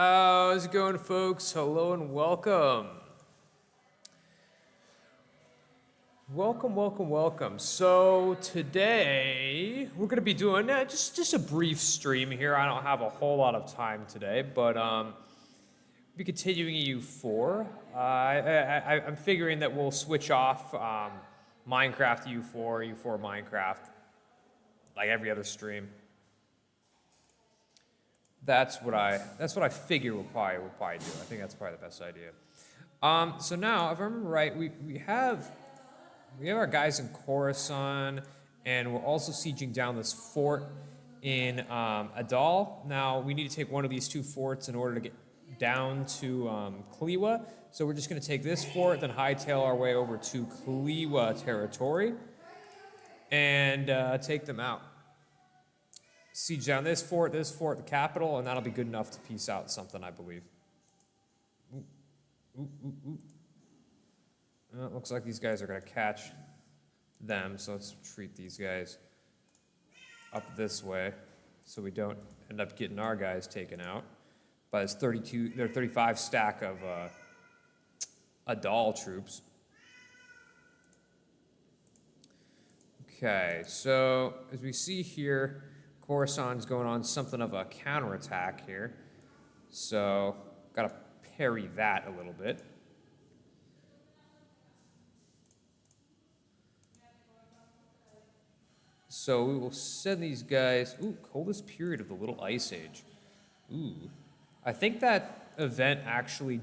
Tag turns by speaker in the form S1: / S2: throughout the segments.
S1: How's it going, folks? Hello and welcome. Welcome. So today we're going to be doing just a brief stream here. I don't have a whole lot of time today, but we'll be continuing EU4. I'm figuring that we'll switch off Minecraft EU4 Minecraft, like every other stream. That's what I figure we'll probably do. I think that's probably the best idea. So now, if I remember right, we have our guys in Coruscant, and we're also sieging down this fort in Adal. Now we need to take one of these two forts in order to get down to Kliwa. So we're just going to take this fort, then hightail our way over to Kliwa territory, and take them out. Siege down this fort, the capital, and that'll be good enough to piece out something, I believe. It looks like these guys are going to catch them, so let's treat these guys up this way so we don't end up getting our guys taken out by this 35 stack of Adal troops. Okay, so as we see here, Coruscant's going on something of a counterattack here, so gotta parry that a little bit. So we will send these guys. Ooh, coldest period of the Little Ice Age. Ooh, I think that event actually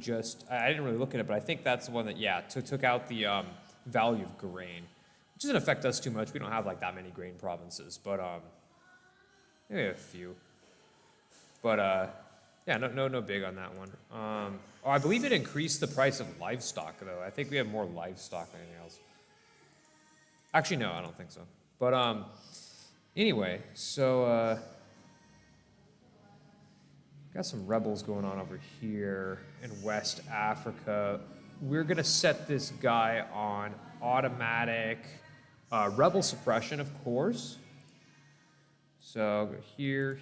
S1: I didn't really look at it, but I think that's the one that took out the value of grain, which doesn't affect us too much. We don't have like that many grain provinces, but maybe a few. But yeah, no big on that one. I believe it increased the price of livestock though. I think we have more livestock than anything else. Actually, no, I don't think so. But anyway, so got some rebels going on over here in West Africa. We're gonna set this guy on automatic rebel suppression, of course. So here.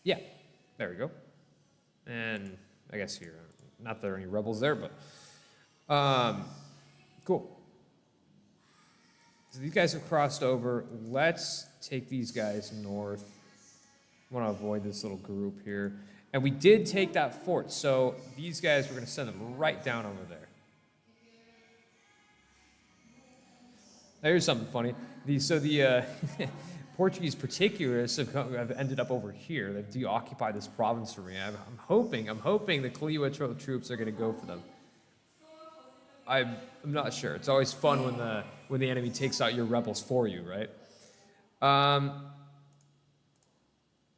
S1: Yeah, there we go. And I guess here, not that there are any rebels there, but cool. So these guys have crossed over. Let's take these guys north. I want to avoid this little group here. And we did take that fort, so these guys, we're going to send them right down over there. Now here's something funny. The Portuguese particularists have ended up over here. They've deoccupied this province for me. I'm hoping the Kliwa troops are going to go for them. I'm not sure. It's always fun when the enemy takes out your rebels for you, right?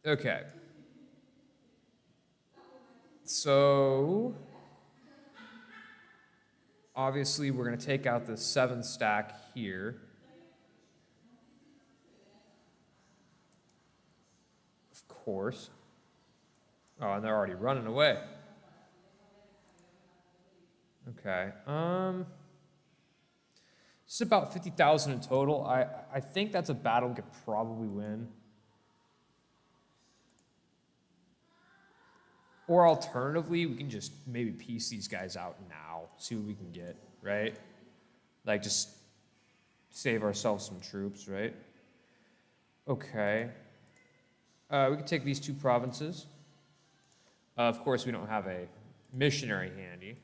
S1: Okay. So obviously we're going to take out the 7 stack here. Of course. Oh, and they're already running away. Okay. It's about 50,000 in total. I think that's a battle we could probably win. Or alternatively, we can just maybe piece these guys out now, see what we can get, right? Like just save ourselves some troops, right? Okay. We can take these 2 provinces. Of course, we don't have a missionary handy.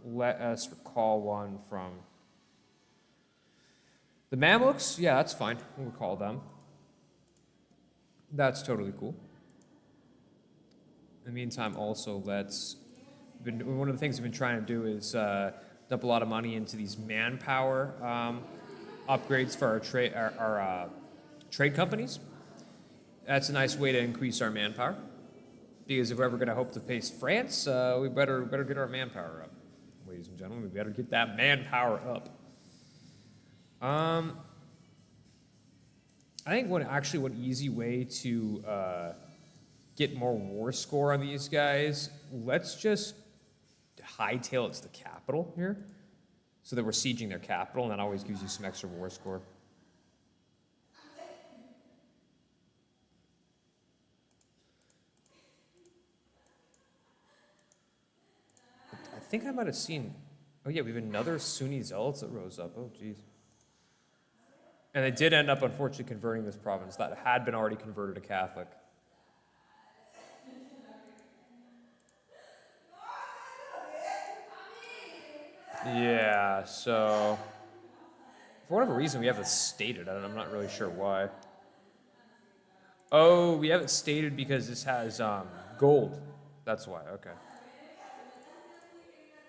S1: Let us recall one from the Mamluks. Yeah, that's fine. We'll recall them. That's totally cool. In the meantime, also, one of the things we've been trying to do is dump a lot of money into these manpower upgrades for our trade companies. That's a nice way to increase our manpower. Because if we're ever going to hope to face France, we better get our manpower up. Ladies and gentlemen, we better get that manpower up. I think one easy way to get more war score on these guys, let's just hightail it to the capital here, so that we're sieging their capital, and that always gives you some extra war score. think I might have seen. Oh yeah, we have another Sunni zealots that rose up. Oh geez. And they did end up, unfortunately, converting this province that had been already converted to Catholic. Yeah, so for whatever reason, we have it stated. I'm not really sure why. Oh, we have it stated because this has gold. That's why. Okay.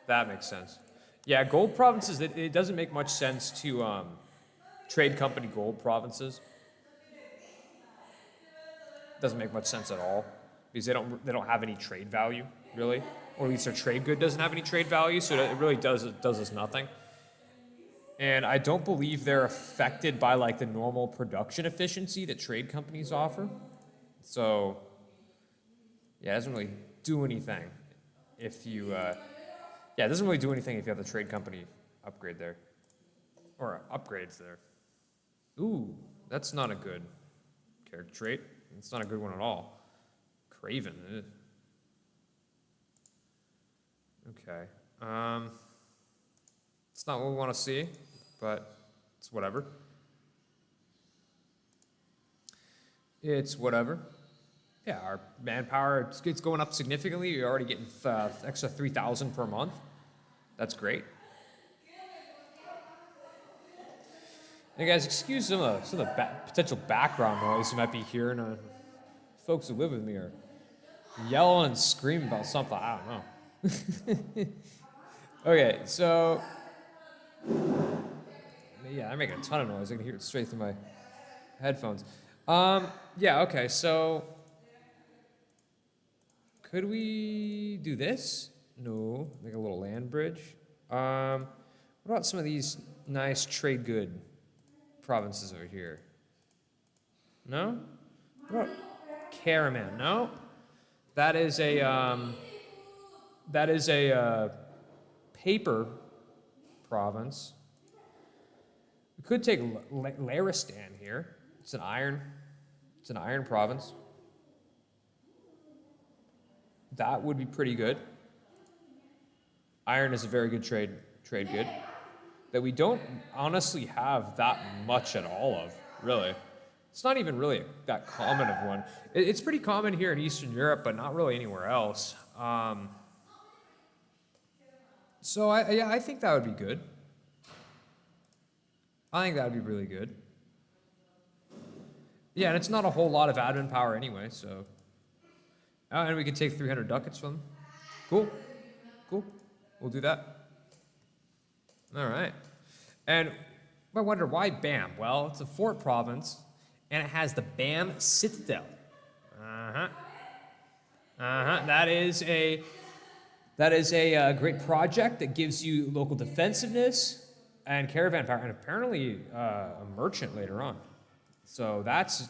S1: That makes sense. Yeah, gold provinces, it doesn't make much sense to trade company gold provinces. Doesn't make much sense at all because they don't have any trade value, really. Or at least their trade good doesn't have any trade value, so it really does us nothing. And I don't believe they're affected by like the normal production efficiency that trade companies offer. So, yeah, it doesn't really do anything if you, it doesn't really do anything if you have the trade company upgrade there. Or upgrades there. Ooh, that's not a good character trait. It's not a good one at all. Craven. Okay. It's not what we want to see, but it's whatever. It's whatever. Yeah, our manpower, it's going up significantly. We're already getting extra 3,000 per month. That's great. Hey guys, excuse some of the potential background noise you might be hearing. Folks who live with me are yelling and screaming about something. I don't know. Okay, so yeah, I'm making a ton of noise. I can hear it straight through my headphones. Okay, so could we do this? No, make a little land bridge. What about some of these nice trade good provinces over here? No? What about Caraman? No? That is a paper province. We could take Laristan here. It's an iron province. That would be pretty good. Iron is a very good trade good that we don't honestly have that much at all of, really. It's not even really that common of one. It's pretty common here in Eastern Europe, but not really anywhere else. So I think that would be good. I think that would be really good. Yeah, and it's not a whole lot of admin power anyway, so. And we could take 300 ducats from them. Cool. We'll do that. All right. And I wonder why BAM? Well, it's a fort province, and it has the BAM Citadel. That is a great project that gives you local defensiveness and caravan power, and apparently a merchant later on. So that's a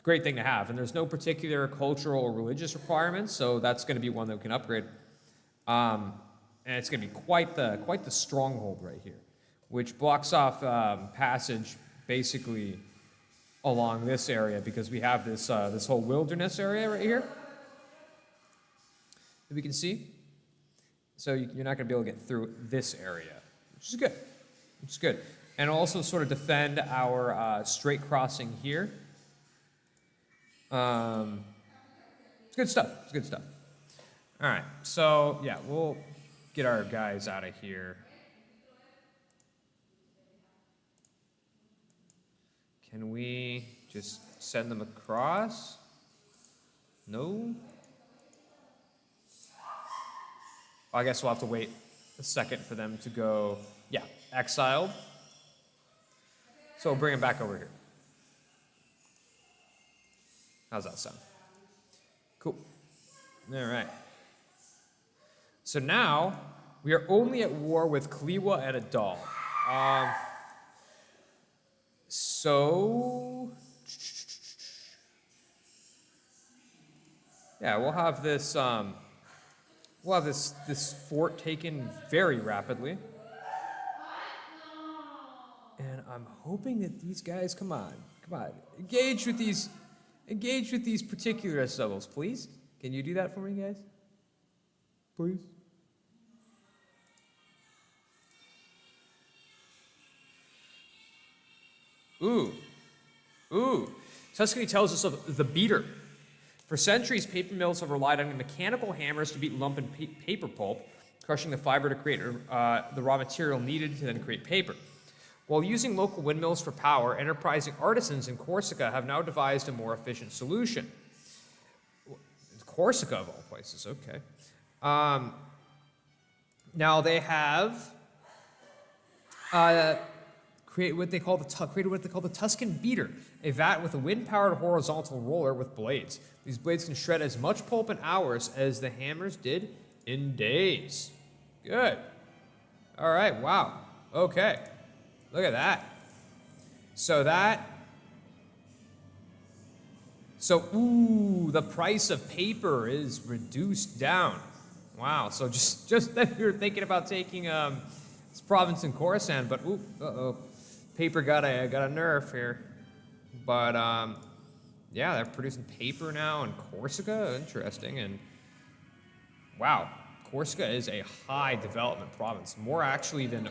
S1: great thing to have. And there's no particular cultural or religious requirements, so that's going to be one that we can upgrade. And it's going to be quite the stronghold right here, which blocks off passage basically along this area because we have this whole wilderness area right here that we can see. So you're not going to be able to get through this area, which is good. And also sort of defend our straight crossing here. It's good stuff. All right, so yeah, we'll get our guys out of here. Can we just send them across? No? I guess we'll have to wait a second for them to go, exiled. So we'll bring them back over here. How's that sound? Cool. All right. So now, we are only at war with Kliwa and Adal. We'll have this this fort taken very rapidly. And I'm hoping that these guys, come on, engage with these particular rebels, please. Can you do that for me, guys? Please? Ooh. Ooh. Tuscany tells us of the beater. For centuries, paper mills have relied on mechanical hammers to beat lump and paper pulp, crushing the fiber to create the raw material needed to then create paper. While using local windmills for power, enterprising artisans in Corsica have now devised a more efficient solution. Corsica, of all places, okay. Now they have created what they call the Tuscan beater, a vat with a wind-powered horizontal roller with blades. These blades can shred as much pulp in hours as the hammers did in days. Good. All right, wow. Okay. Look at that. Ooh, the price of paper is reduced down. Wow, so just that we were thinking about taking this province in Khorasan, but ooh, paper got a nerf here. But yeah, they're producing paper now in Corsica. Interesting. And wow, Corsica is a high development province. More actually than,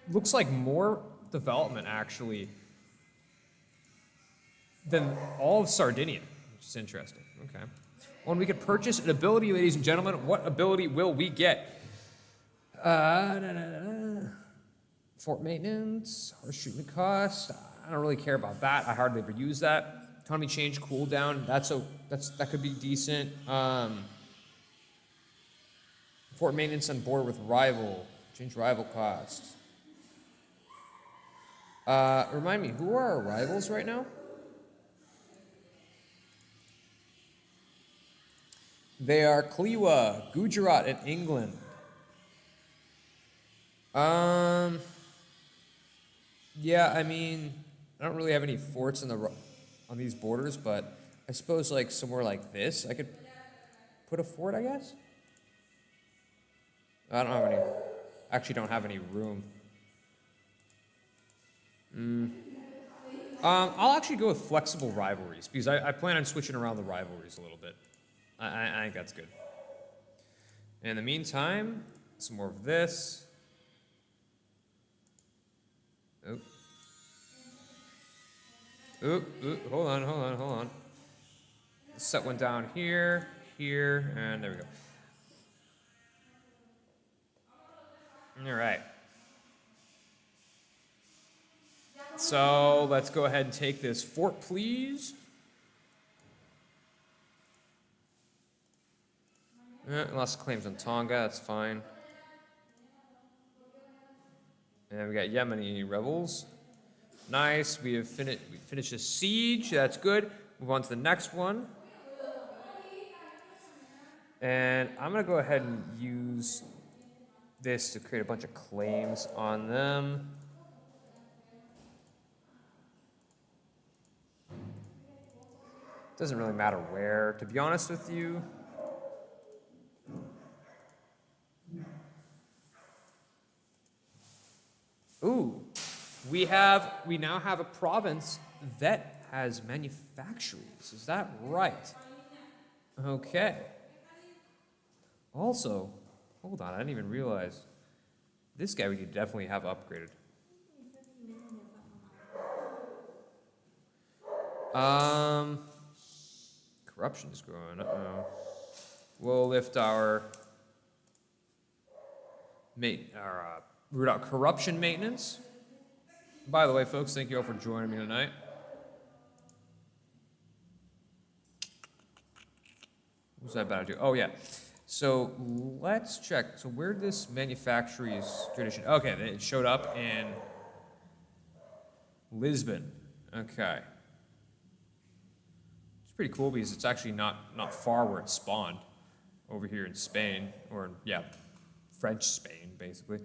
S1: looks like more development actually than all of Sardinia, which is interesting. Okay. When we could purchase an ability, ladies and gentlemen, what ability will we get? Fort maintenance, harsh treatment cost. I don't really care about that. I hardly ever use that. Economy change, cooldown. That could be decent. Fort maintenance on board with rival. Change rival cost. Remind me, who are our rivals right now? They are Kliwa, Gujarat, and England. Yeah, I mean, I don't really have any forts on these borders, but I suppose like somewhere like this, I could put a fort, I guess. I don't have any. Actually, don't have any room. I'll actually go with flexible rivalries because I plan on switching around the rivalries a little bit. I think that's good. In the meantime, some more of this. Oop. Oop, hold on. Set one down here, and there we go. All right. So let's go ahead and take this fort, please. Lost claims on Tonga, that's fine. And we got Yemeni rebels. Nice, we finished a siege, that's good. Move on to the next one. And I'm gonna go ahead and use this to create a bunch of claims on them. Doesn't really matter where, to be honest with you. Ooh, we now have a province that has manufactories. Is that right? Okay. Also, hold on, I didn't even realize. This guy we could definitely have upgraded. Corruption's growing. We'll lift our root out corruption maintenance. By the way, folks, thank you all for joining me tonight. What was I about to do? Oh, yeah. So let's check. So where did this manufactories tradition? Okay, it showed up in Lisbon. Okay. It's pretty cool because it's actually not far where it spawned, over here in Spain, or yeah, French Spain, basically.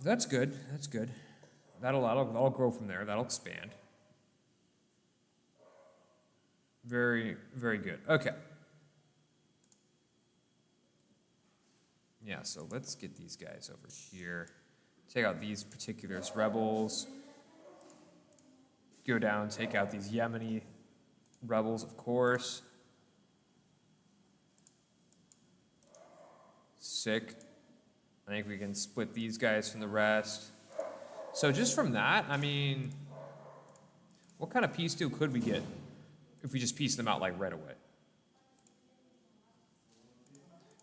S1: That's good. That's good. That'll grow from there. That'll expand. Very, very good. Okay. Yeah, so let's get these guys over here. Take out these particular rebels. Go down, take out these Yemeni rebels, of course. Sick. I think we can split these guys from the rest. So just from that, I mean, what kind of peace deal could we get if we just piece them out like right away?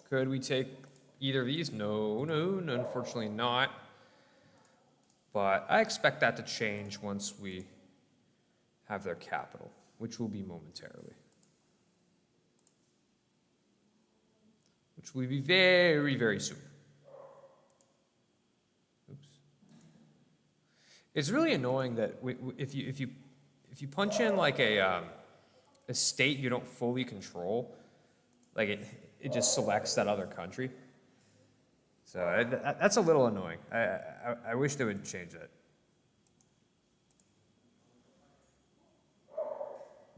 S1: Could we take either of these? No, unfortunately not. But I expect that to change once we have their capital, which will be momentarily. Which will be very, very soon. Oops. It's really annoying that if you punch in like a state you don't fully control, like it just selects that other country. So that's a little annoying. I wish they would change that.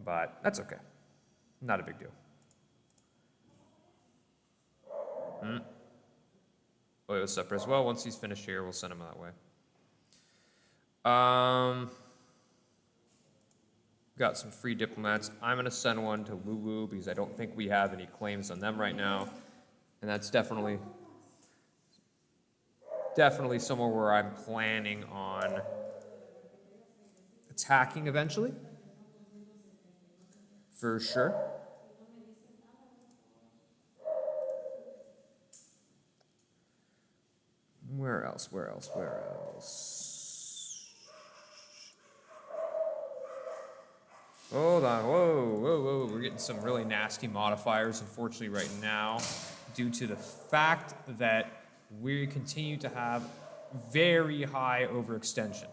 S1: But that's okay. Not a big deal. Oh, what's up as well? Once he's finished here, we'll send him that way. Got some free diplomats. I'm going to send one to Lulu because I don't think we have any claims on them right now. And that's definitely somewhere where I'm planning on attacking eventually. For sure. Where else? Hold on, whoa. We're getting some really nasty modifiers, unfortunately, right now, due to the fact that we continue to have very high overextension,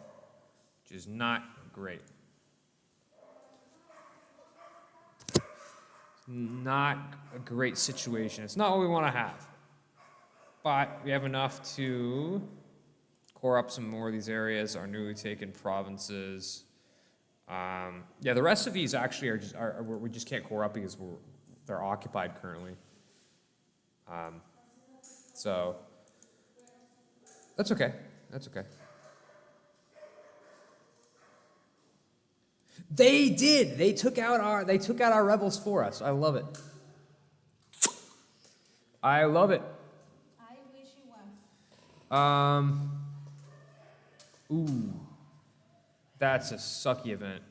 S1: which is not great. Not a great situation. It's not what we want to have. But we have enough to core up some more of these areas, our newly taken provinces. Yeah, the rest of these actually we just can't core up because they're occupied currently. So that's okay. They did. They took out our rebels for us. I love it. I wish you won. Ooh. That's a sucky event.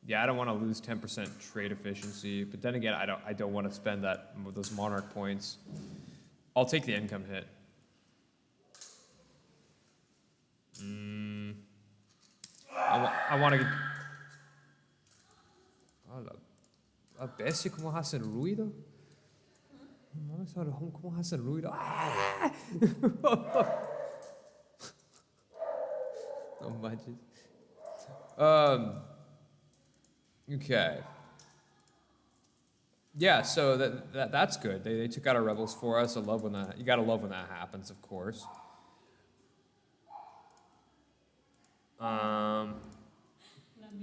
S1: Yeah, I don't want to lose 10% trade efficiency, but then again, I don't want to spend those monarch points. I'll take the income hit. I want to get. A bestia como hacen ruido. Vamos a ver cómo hacen ruido. Ah! No manches. Okay. Yeah, so that's good. They took out our rebels for us. I love when that. You gotta love when that happens, of course.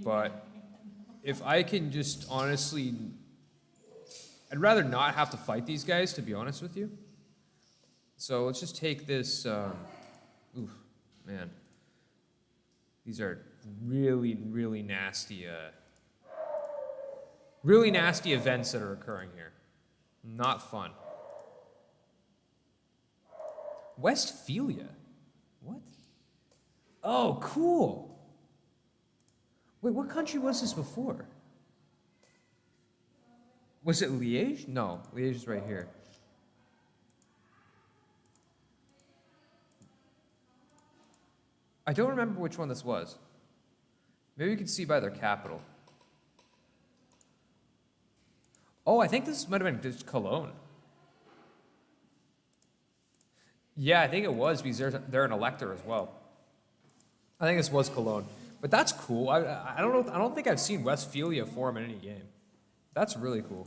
S1: But if I can just honestly, I'd rather not have to fight these guys, to be honest with you. So let's just take this. Oof, man. These are really, really nasty events that are occurring here. Not fun. Westphalia? What? Oh, cool. Wait, what country was this before? Was it Liège? No, Liège is right here. I don't remember which one this was. Maybe you can see by their capital. Oh, I think this might have been just Cologne. Yeah, I think it was because they're an elector as well. I think this was Cologne. But that's cool. I don't know. I don't think I've seen Westphalia form in any game. That's really cool.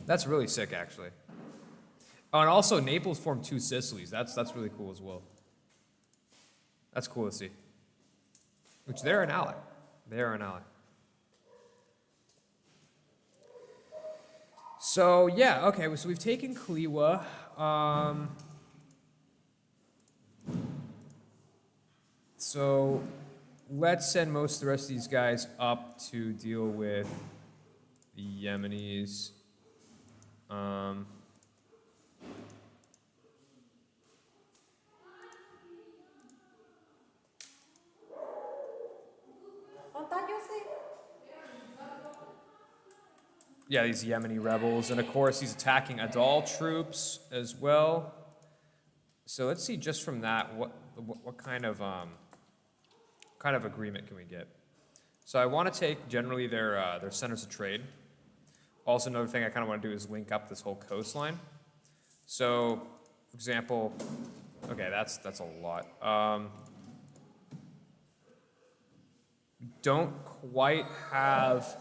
S1: That's really sick, actually. Oh, and also Naples formed 2 Sicilies. That's really cool as well. That's cool to see. Which they're an ally. They are an ally. So yeah, okay. So we've taken Kaliwa. So let's send most of the rest of these guys up to deal with the Yemenis. yeah, these Yemeni rebels, and of course he's attacking Adal troops as well. So let's see just from that what kind of agreement can we get. So I want to take generally their centers of trade. Also, another thing I kind of want to do is link up this whole coastline. So, for example, okay, that's a lot. Don't quite have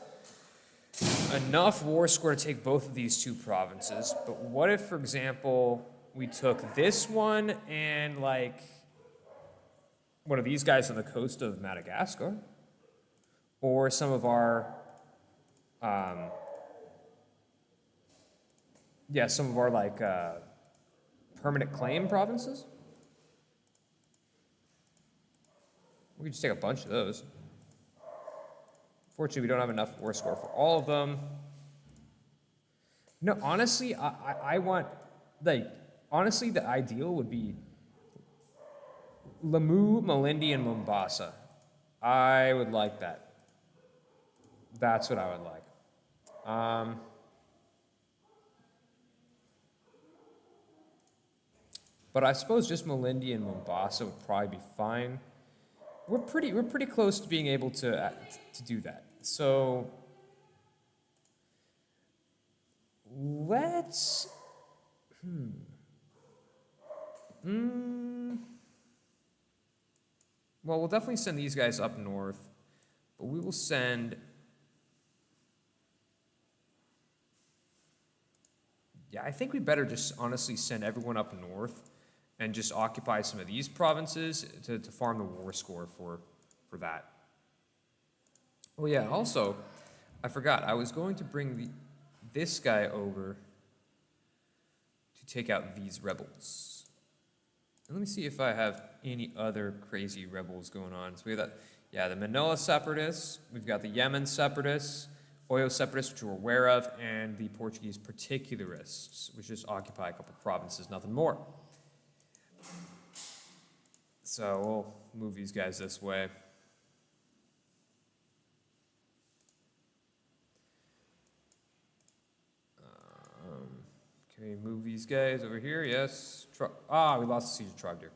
S1: enough war score to take both of these two provinces, but what if, for example, we took this one and like one of these guys on the coast of Madagascar, or some of our, like permanent claim provinces? We could just take a bunch of those. Fortunately, we don't have enough war score for all of them. No, honestly, I want, like, honestly, the ideal would be Lamu, Malindi, and Mombasa. I would like that. That's what I would like. But I suppose just Malindi and Mombasa would probably be fine. We're pretty close to being able to do that. So let's well, we'll definitely send these guys up north, but we will send, yeah, I think we better just honestly send everyone up north and just occupy some of these provinces to farm the war score for that. Oh yeah, also, I forgot, I was going to bring this guy over to take out these rebels. And let me see if I have any other crazy rebels going on. So we have that, yeah, the Manila separatists, we've got the Yemen separatists, Oyo separatists, which we're aware of, and the Portuguese particularists, which just occupy a couple provinces, nothing more. So we'll move these guys this way. Can we move these guys over here? Yes. We lost the siege of Trogdor.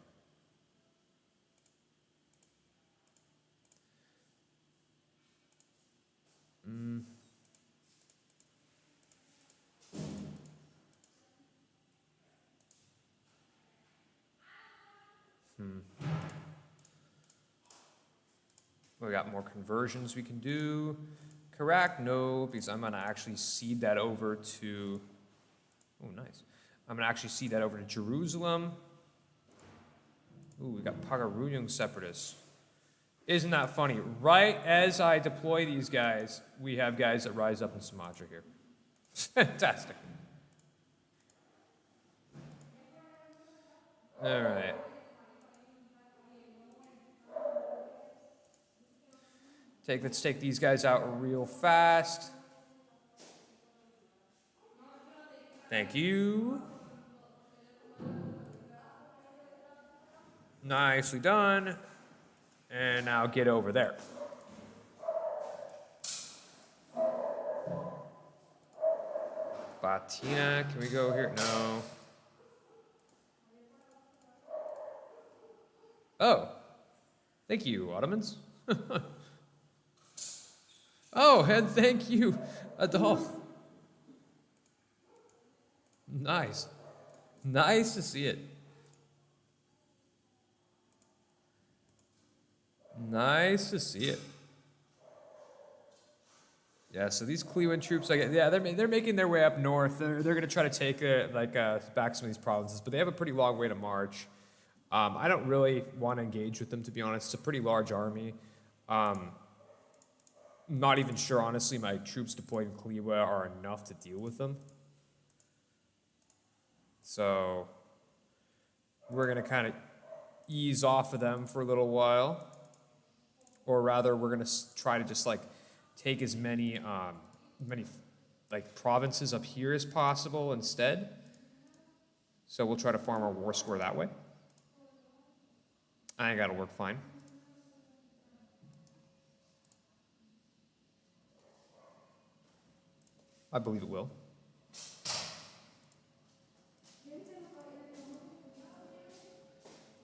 S1: We got more conversions we can do. Correct? No, because I'm going to actually cede that over to... Oh, nice. I'm going to actually cede that over to Jerusalem. Ooh, we got Pagaruyung separatists. Isn't that funny? Right as I deploy these guys, we have guys that rise up in Sumatra here. Fantastic. All right. Let's take these guys out real fast. Thank you. Nicely done. And now get over there. Batina, can we go here? No. Oh, thank you, Ottomans. Oh, and thank you, Adolf. Nice. Nice to see it. Nice to see it. Yeah, so these Cleveland troops, they're making their way up north. They're going to try to take back some of these provinces, but they have a pretty long way to march. I don't really want to engage with them, to be honest. It's a pretty large army. Not even sure, honestly, my troops deployed in Kaliwa are enough to deal with them. So we're going to kind of ease off of them for a little while. Or rather, we're going to try to just take as many provinces up here as possible instead. So we'll try to farm our war score that way. I think that'll work fine. I believe it will.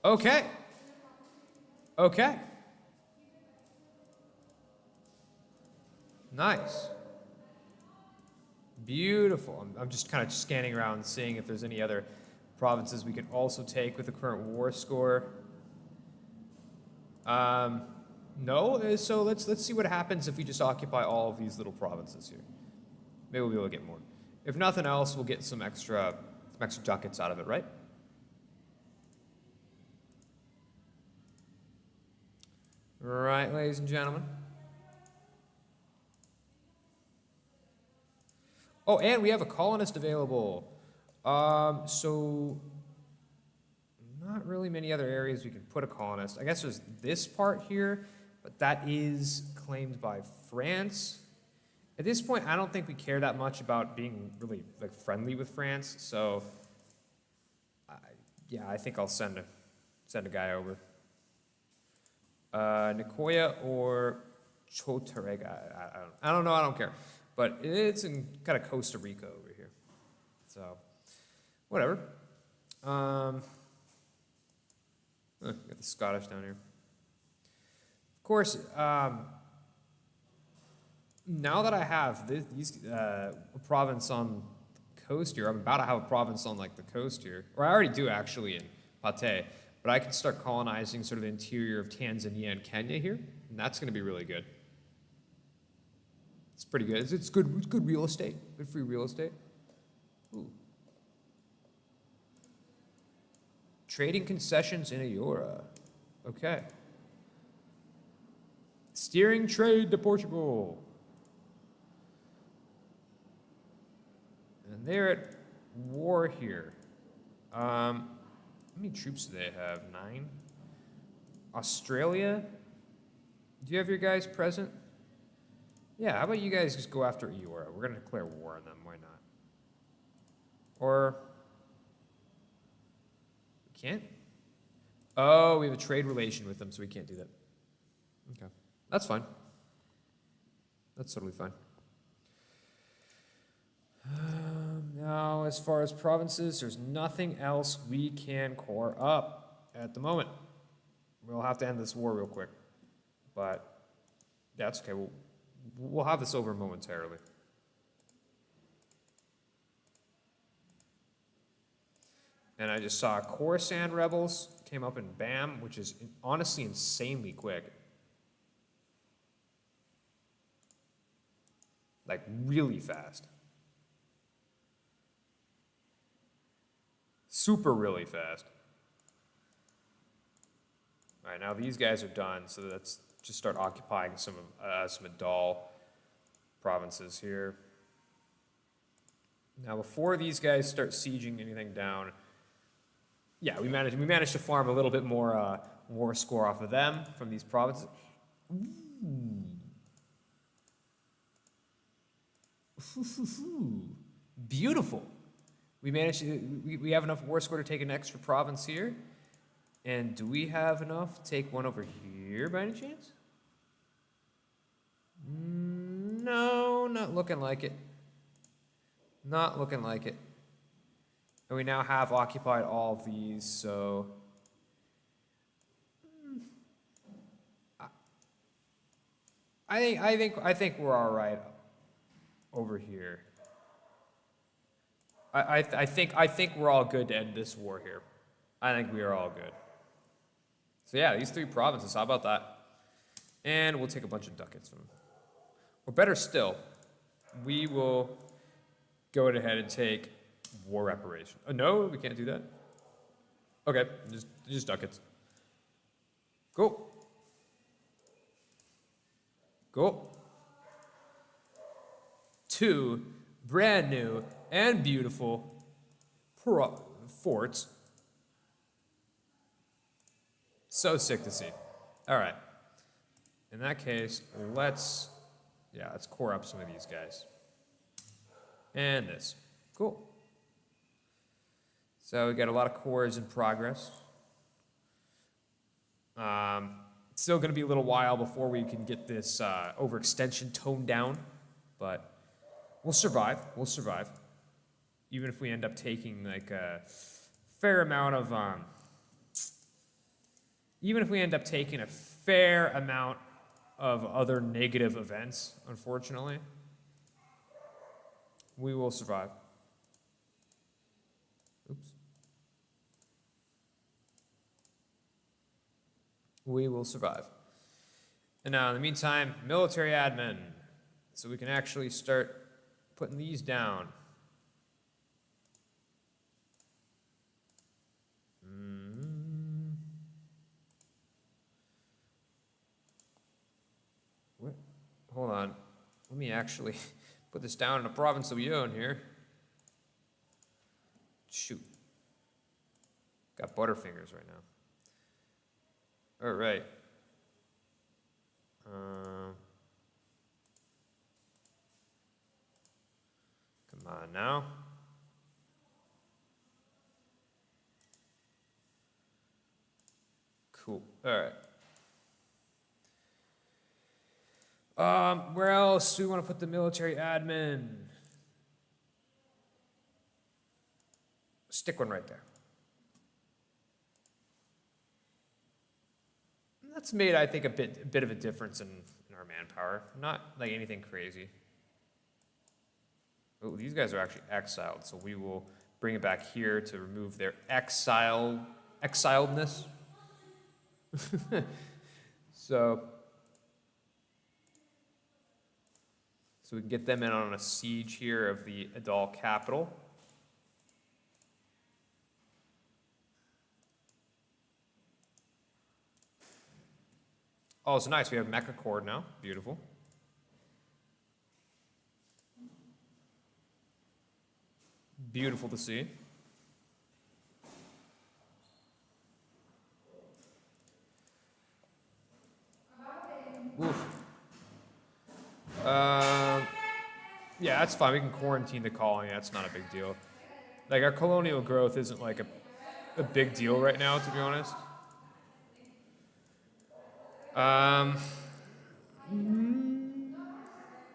S1: Okay. Okay. Nice. Beautiful. I'm just kind of scanning around, seeing if there's any other provinces we can also take with the current war score. No, so let's see what happens if we just occupy all of these little provinces here. Maybe we'll be able to get more. If nothing else, we'll get some extra ducats out of it, right? Right, ladies and gentlemen. Oh, and we have a colonist available. So not really many other areas we can put a colonist. I guess there's this part here, but that is claimed by France. At this point, I don't think we care that much about being really like friendly with France. So, yeah, I think I'll send a guy over. Nicoya or Chotarega. I don't know. I don't care. But it's in kind of Costa Rica over here. So, whatever. Got the Scottish down here. Of course, now that I have a province on the coast here, I'm about to have a province on like the coast here, or I already do actually in Pate, but I can start colonizing sort of the interior of Tanzania and Kenya here, and that's going to be really good. It's pretty good. It's good. It's good real estate. Good free real estate. Ooh. Trading concessions in Ayora. Okay. Steering trade to Portugal. And they're at war here. How many troops do they have? 9? Australia? Do you have your guys present? Yeah, how about you guys just go after Eora? We're going to declare war on them. Why not? Or... we can't? Oh, we have a trade relation with them, so we can't do that. Okay. That's fine. That's totally fine. Now, as far as provinces, there's nothing else we can core up at the moment. We'll have to end this war real quick. But that's okay. We'll have this over momentarily. And I just saw Khorasan rebels came up in BAM, which is honestly insanely quick. Like really fast. Super really fast. All right, now these guys are done, so let's just start occupying some Adal provinces here. Now, before these guys start sieging anything down, yeah, we managed to farm a little bit more war score off of them from these provinces. Ooh. Beautiful. We managed to, we have enough war score to take an extra province here. And do we have enough to take one over here by any chance? No, not looking like it. Not looking like it. And we now have occupied all of these, so... I think we're all right over here. I think we're all good to end this war here. I think we are all good. So yeah, these 3 provinces, how about that? And we'll take a bunch of ducats from them. Or better still, we will go ahead and take war reparation. Oh, no, we can't do that? Okay, just ducats. Cool. Cool. 2 brand new and beautiful forts. So sick to see. All right. In that case, let's core up some of these guys. And this. Cool. So we got a lot of cores in progress. It's still going to be a little while before we can get this overextension toned down, but We'll survive. We'll survive. Even if we end up taking like a fair amount of even if we end up taking a fair amount of other negative events, unfortunately, we will survive. Oops. We will survive. And now, in the meantime, military admin. So we can actually start putting these down. What? Hold on. Let me actually put this down in a province that we own here. Shoot. Got butterfingers right now. All right. Come on now. Cool. All right. Where else do we want to put the military admin? Stick one right there. That's made, I think, a bit of a difference in our manpower. Not like anything crazy. Oh, these guys are actually exiled, so we will bring it back here to remove their exiledness. So we can get them in on a siege here of the Adal capital. Oh, it's nice. We have Mecha Cord now. Beautiful. Beautiful to see. Oof. Yeah, that's fine. We can quarantine the colony. That's not a big deal. Like, our colonial growth isn't like a big deal right now, to be honest.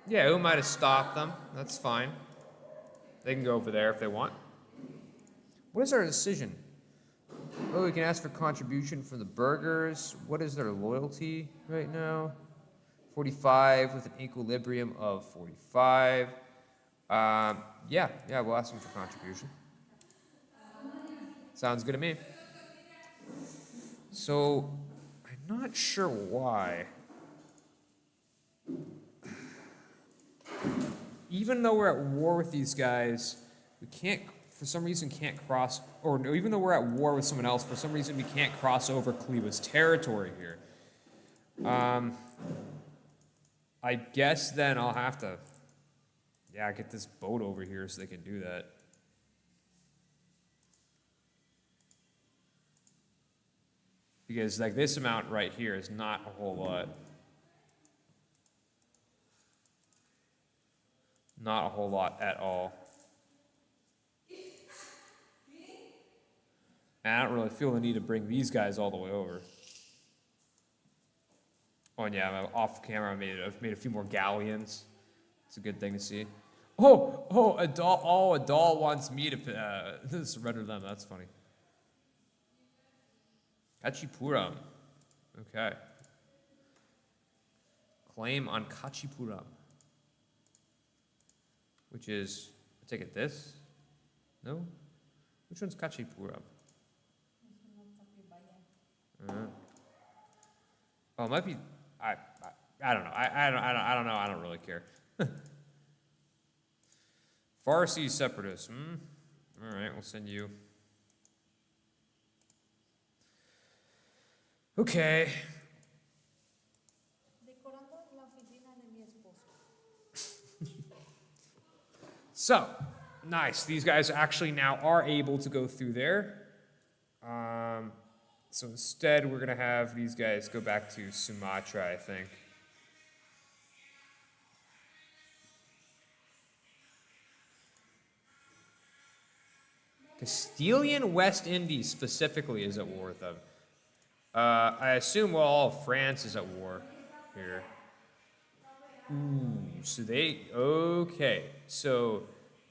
S1: Yeah, who might have stopped them? That's fine. They can go over there if they want. What is our decision? Oh, we can ask for contribution from the burghers. What is their loyalty right now? 45 with an equilibrium of 45. Yeah, we'll ask them for contribution. Sounds good to me. So, I'm not sure why. Even though we're at war with these guys, we can't, for some reason, can't cross, or no, even though we're at war with someone else, for some reason we can't cross over Cleva's territory here. I guess then I'll have to, get this boat over here so they can do that. Because, like, this amount right here is not a whole lot. Not a whole lot at all. And I don't really feel the need to bring these guys all the way over. Oh, and yeah, off camera, I've made a few more galleons. It's a good thing to see. Adal wants me to surrender them. That's funny. Kachipuram. Okay. Claim on Kachipuram. Which is, I take it this? No? Which one's Kachipuram? Oh, it might be. I don't know. I don't know. I don't really care. Farsi separatists. All right, we'll send you. Okay. So, nice. These guys actually now are able to go through there. So instead, we're going to have these guys go back to Sumatra, I think. Castilian West Indies specifically is at war with them. I assume all of France is at war here. Ooh, so okay. So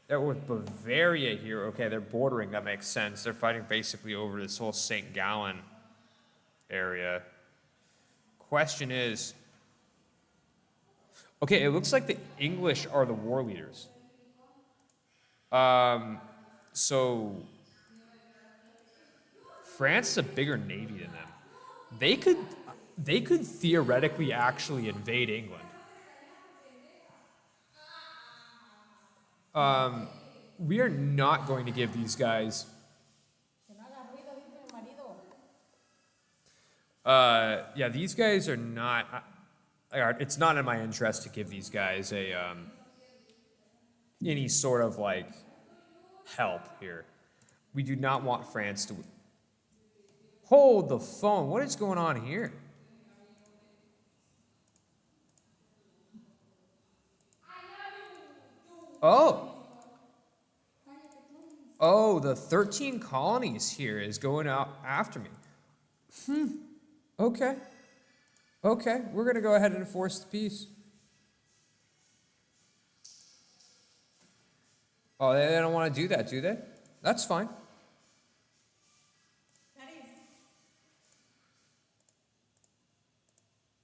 S1: they're with Bavaria here. Okay, they're bordering. That makes sense. They're fighting basically over this whole St. Gallen area. Question is, okay, it looks like the English are the war leaders. So France is a bigger navy than them. They could, they could theoretically actually invade England. We are not going to give these guys. Yeah, these guys are not. It's not in my interest to give these guys a any sort of like help here. We do not want France to hold the phone. What is going on here? Oh. Oh, the 13 colonies here is going out after me. Okay. Okay, we're going to go ahead and enforce the peace. Oh, they don't want to do that, do they? That's fine.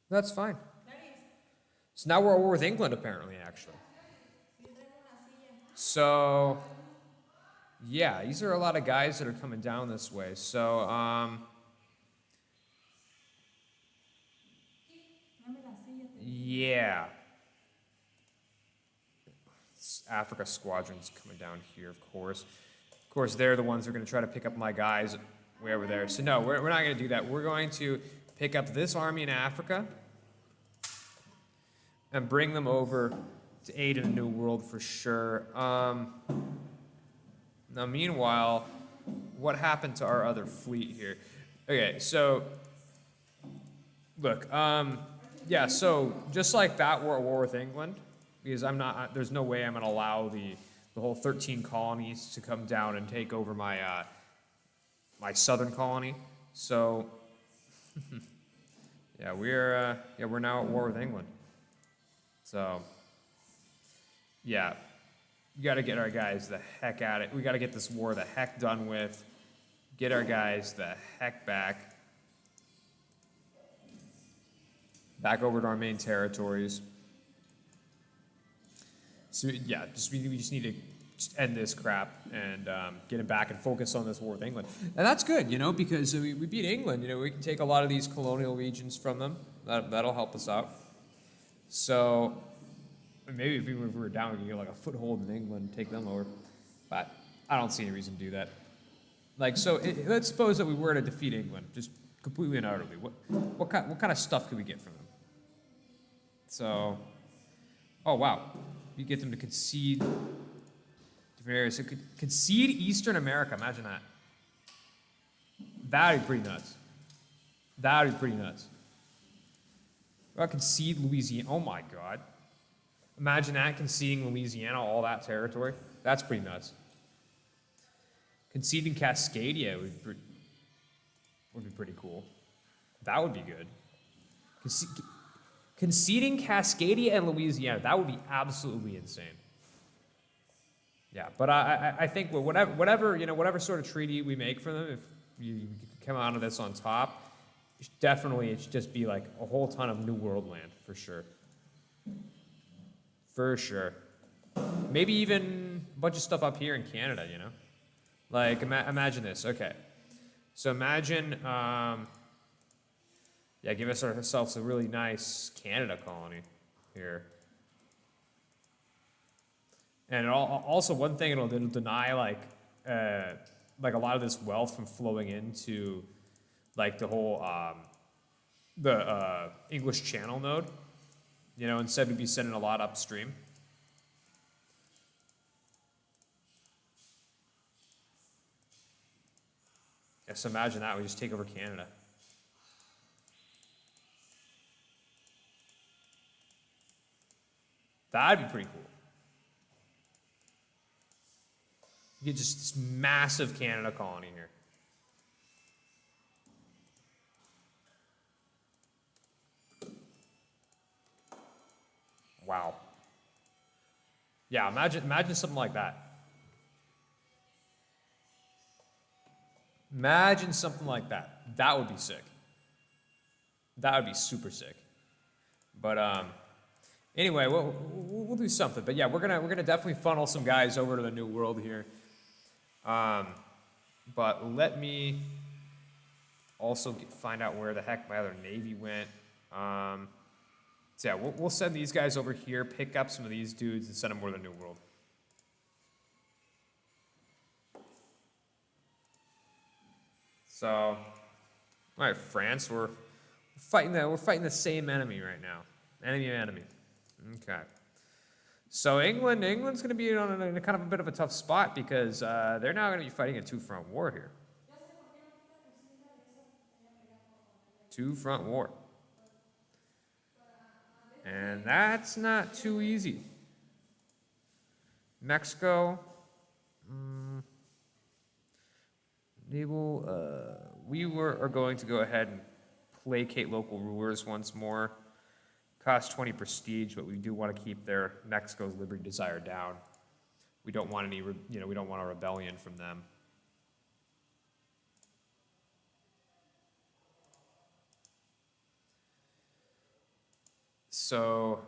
S1: That's fine. So now we're at war with England, apparently, actually. So, yeah, these are a lot of guys that are coming down this way. So, yeah. Africa squadron's coming down here, of course. Of course, they're the ones who are going to try to pick up my guys way over there. So, no, we're not going to do that. We're going to pick up this army in Africa and bring them over to aid in the New World for sure. Now, meanwhile, what happened to our other fleet here? Okay, so, look, yeah, so just like that, we're at war with England, because there's no way I'm going to allow the whole 13 colonies to come down and take over my, my southern colony. So, yeah, we're now at war with England. So, yeah, we got to get our guys the heck at it. We got to get this war the heck done with. Get our guys the heck back over to our main territories. So yeah, we just need to just end this crap and get it back and focus on this war with England. And that's good, because we beat England. We can take a lot of these colonial regions from them. That'll help us out. So maybe if we were down, we could get like a foothold in England and take them over. But I don't see any reason to do that. Like, so let's suppose that we were to defeat England, just completely and utterly. What kind of stuff could we get from them? So, oh wow, you get them to concede different areas. So concede Eastern America. Imagine that. That'd be pretty nuts. That'd be pretty nuts. Concede Louisiana. Oh my God. Imagine that, conceding Louisiana, all that territory. That's pretty nuts. Conceding Cascadia would be pretty cool. That would be good. Conceding Cascadia and Louisiana, that would be absolutely insane. Yeah, but I think whatever sort of treaty we make for them, if you come out of this on top, definitely it should just be like a whole ton of New World land for sure. For sure. Maybe even a bunch of stuff up here in Canada, Like, imagine this. Okay. So imagine, give us ourselves a really nice Canada colony here. And also one thing, it'll deny, like a lot of this wealth from flowing into, like, the whole, the English Channel node. Instead we'd be sending a lot upstream. Yeah, so imagine that, we just take over Canada. That'd be pretty cool. You get just this massive Canada colony here. Wow. Yeah, imagine something like that. Imagine something like that. That would be sick. That would be super sick. But anyway, we'll do something. But yeah, we're gonna definitely funnel some guys over to the New World here. But let me also find out where the heck my other navy went. So yeah, we'll send these guys over here, pick up some of these dudes, and send them over to the New World. So, all right, France, we're fighting the same enemy right now. Enemy. Okay. So England's going to be in a kind of a bit of a tough spot because they're now going to be fighting a two-front war here. Two-front war. And that's not too easy. Mexico. We are going to go ahead and placate local rulers once more. Cost 20 prestige, but we do want to keep their Mexico's liberty desire down. We don't want any, we don't want a rebellion from them. So,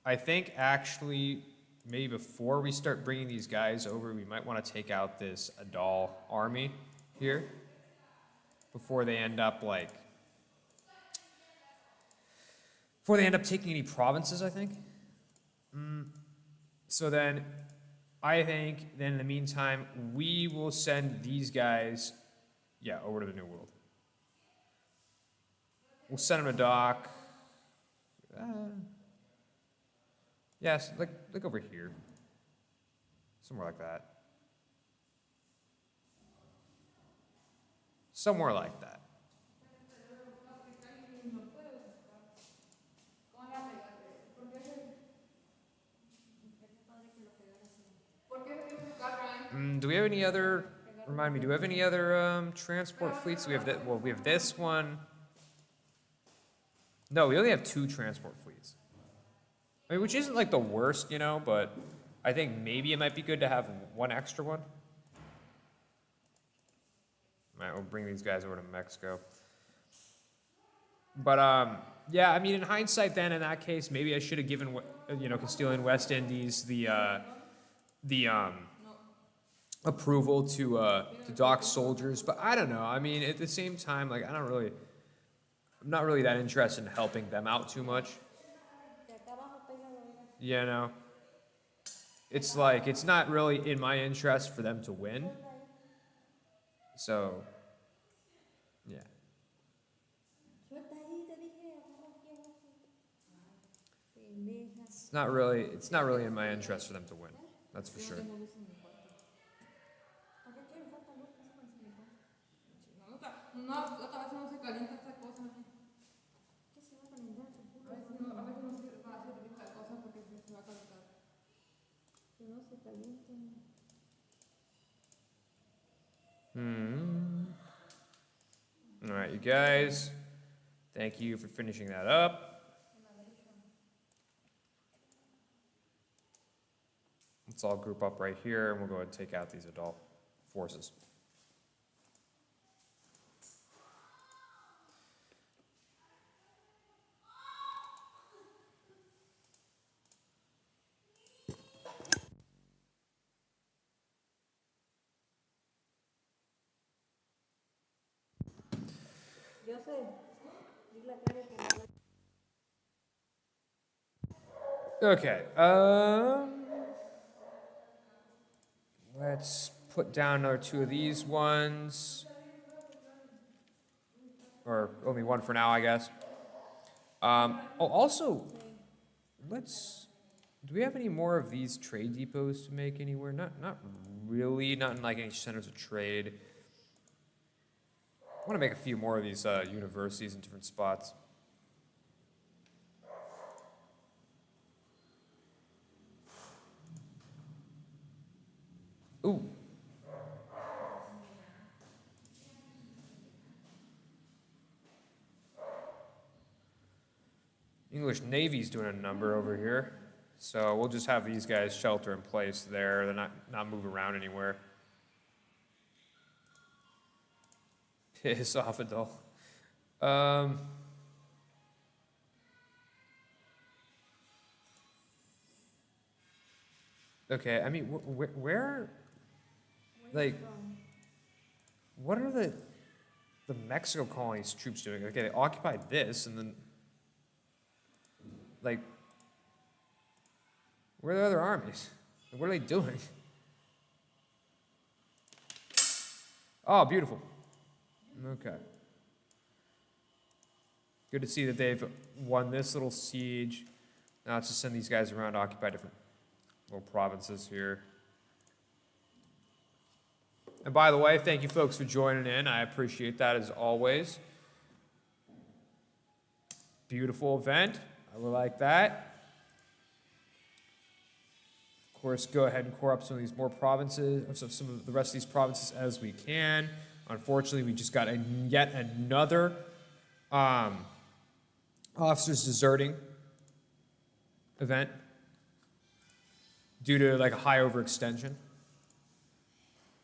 S1: I think actually, maybe before we start bringing these guys over, we might want to take out this Adal army here before they end up taking any provinces, I think. So then, I think, then in the meantime, we will send these guys, over to the New World. We'll send them to dock. Yes, like over here. Somewhere like that. Somewhere like that. Do we have any other, remind me, do we have any other transport fleets? We have that, well, we have this one. No, we only have 2 transport fleets. I mean, which isn't like the worst, but I think maybe it might be good to have one extra one. All right, we'll bring these guys over to Mexico. But, yeah, I mean, in hindsight then, in that case, maybe I should have given, Castilian West Indies the approval to dock soldiers. But I don't know. I mean, at the same time, I'm not really that interested in helping them out too much. It's like, it's not really in my interest for them to win. So, yeah. It's not really in my interest for them to win. That's for sure. All right, you guys. Thank you for finishing that up. Let's all group up right here, and we'll go ahead and take out these adult forces. Okay. Let's put down another 2 of these ones. Or only one for now, I guess. Also, do we have any more of these trade depots to make anywhere? Not really, not in like any centers of trade. I want to make a few more of these universities in different spots. Ooh. English Navy's doing a number over here. So we'll just have these guys shelter in place there. They're not move around anywhere. Piss off a doll. Okay, I mean, where, like, what are the Mexico colony's troops doing? Okay, they occupied this, and then, like, where are the other armies? What are they doing? Oh, beautiful. Okay. Good to see that they've won this little siege. Now let's just send these guys around to occupy different little provinces here. And by the way, thank you folks for joining in. I appreciate that as always. Beautiful event. I would like that. Of course, go ahead and core up some of these more provinces, some of the rest of these provinces as we can. Unfortunately, we just got yet another officers deserting event due to like a high overextension.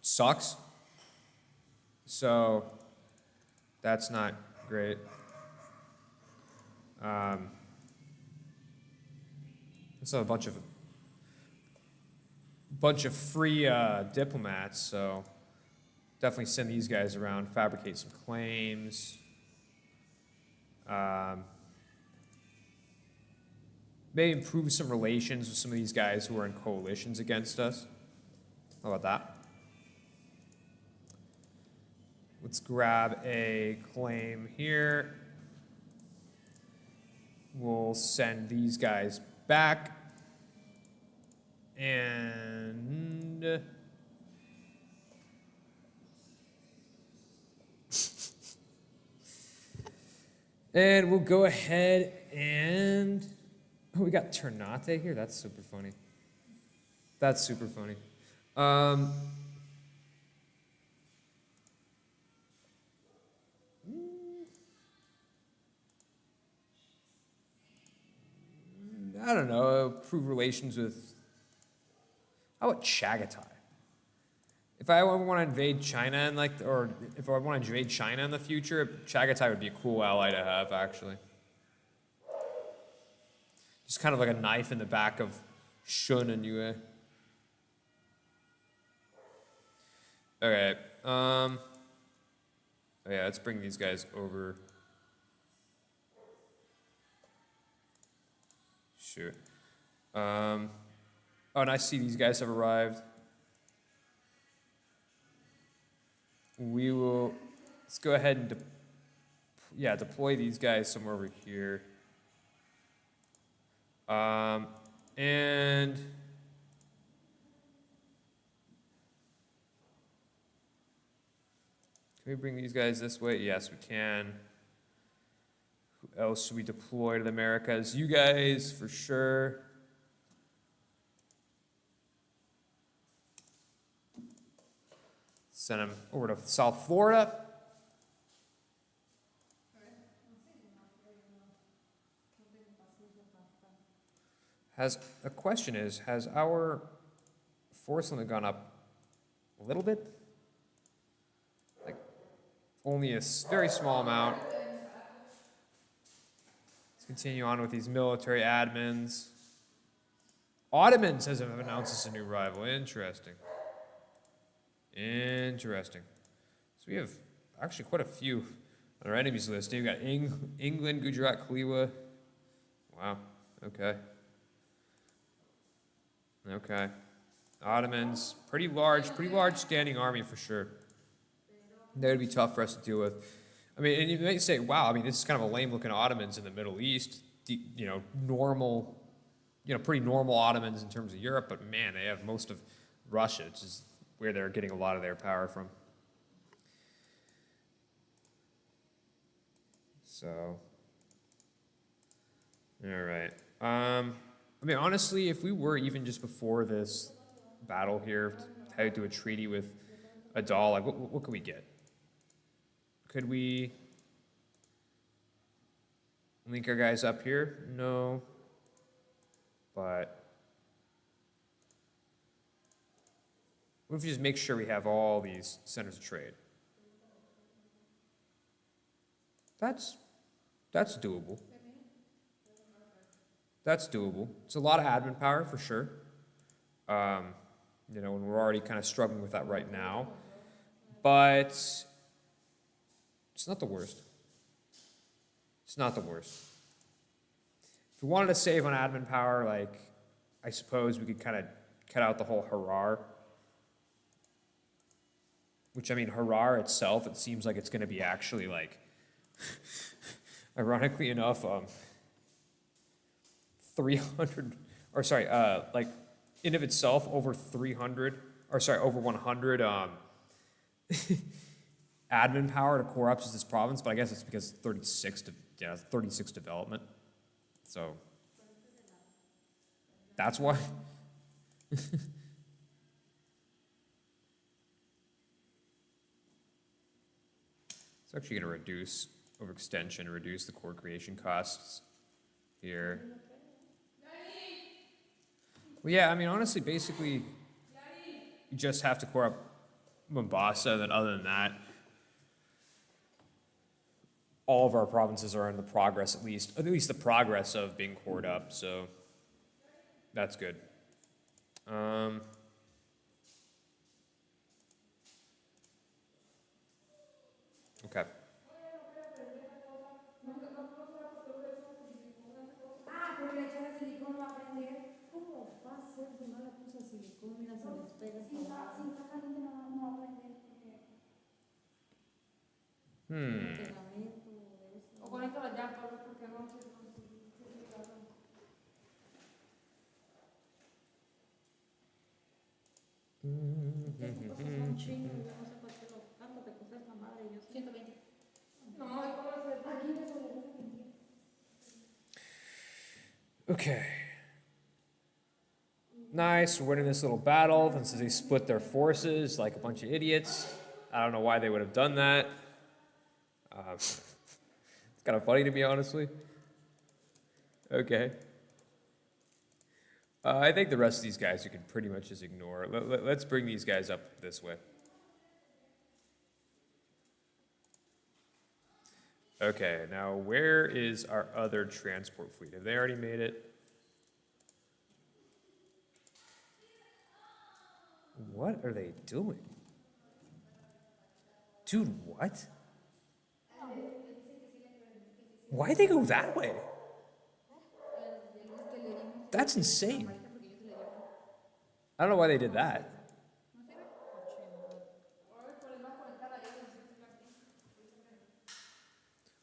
S1: Sucks. So that's not great. So a bunch of free diplomats, so definitely send these guys around, fabricate some claims. Maybe improve some relations with some of these guys who are in coalitions against us. How about that? Let's grab a claim here. We'll send these guys back. And and we'll go ahead and oh, we got Ternate here. That's super funny. That's super funny. I don't know. Improve relations with. How about Chagatai? If I want to invade China and or if I want to invade China in the future, Chagatai would be a cool ally to have, actually. Just kind of like a knife in the back of Shun and Yue. Okay. Oh yeah, let's bring these guys over. Shoot. Oh, and I see these guys have arrived. We will, let's go ahead and, deploy these guys somewhere over here. And can we bring these guys this way? Yes, we can. Who else should we deploy to the Americas? You guys, for sure. Send them over to South Florida. Has our force limit gone up a little bit? Like, only a very small amount. Let's continue on with these military admins. Ottomans has announced us a new rival. Interesting. Interesting. So we have actually quite a few on our enemies list. We've got England, Gujarat, Kliwa. Wow. Okay. Okay. Ottomans, pretty large standing army for sure. That would be tough for us to deal with. I mean, and you may say, wow, I mean, this is kind of a lame looking Ottomans in the Middle East. Normal, pretty normal Ottomans in terms of Europe, but man, they have most of Russia, which is where they're getting a lot of their power from. So, all right. I mean, honestly, if we were even just before this battle here, tied to a treaty with Adal, like, what could we get? Could we link our guys up here? No. But What if we just make sure we have all these centers of trade? That's doable. That's doable. It's a lot of admin power for sure. You know, and we're already kind of struggling with that right now. But it's not the worst. It's not the worst. If we wanted to save on admin power, like, I suppose we could kind of cut out the whole Harar. Which, I mean, Harar itself, it seems like it's going to be actually, like, ironically enough, 300, or sorry, like, in of itself, over 300, or sorry, over 100 admin power to core ups this province, but I guess it's because 36 development. So that's why. It's actually going to reduce overextension, reduce the core creation costs here. Well, yeah, I mean, honestly, basically, you just have to core up Mombasa, then other than that, all of our provinces are in the progress, at least the progress of being cored up, so that's good. Okay. Okay. Nice, we're winning this little battle. And since they split their forces like a bunch of idiots, I don't know why they would have done that. It's kind of funny to me, honestly. Okay. I think the rest of these guys you can pretty much just ignore. Let's bring these guys up this way. Okay, now where is our other transport fleet? Have they already made it? What are they doing? Dude, what? Why'd they go that way? That's insane. I don't know why they did that.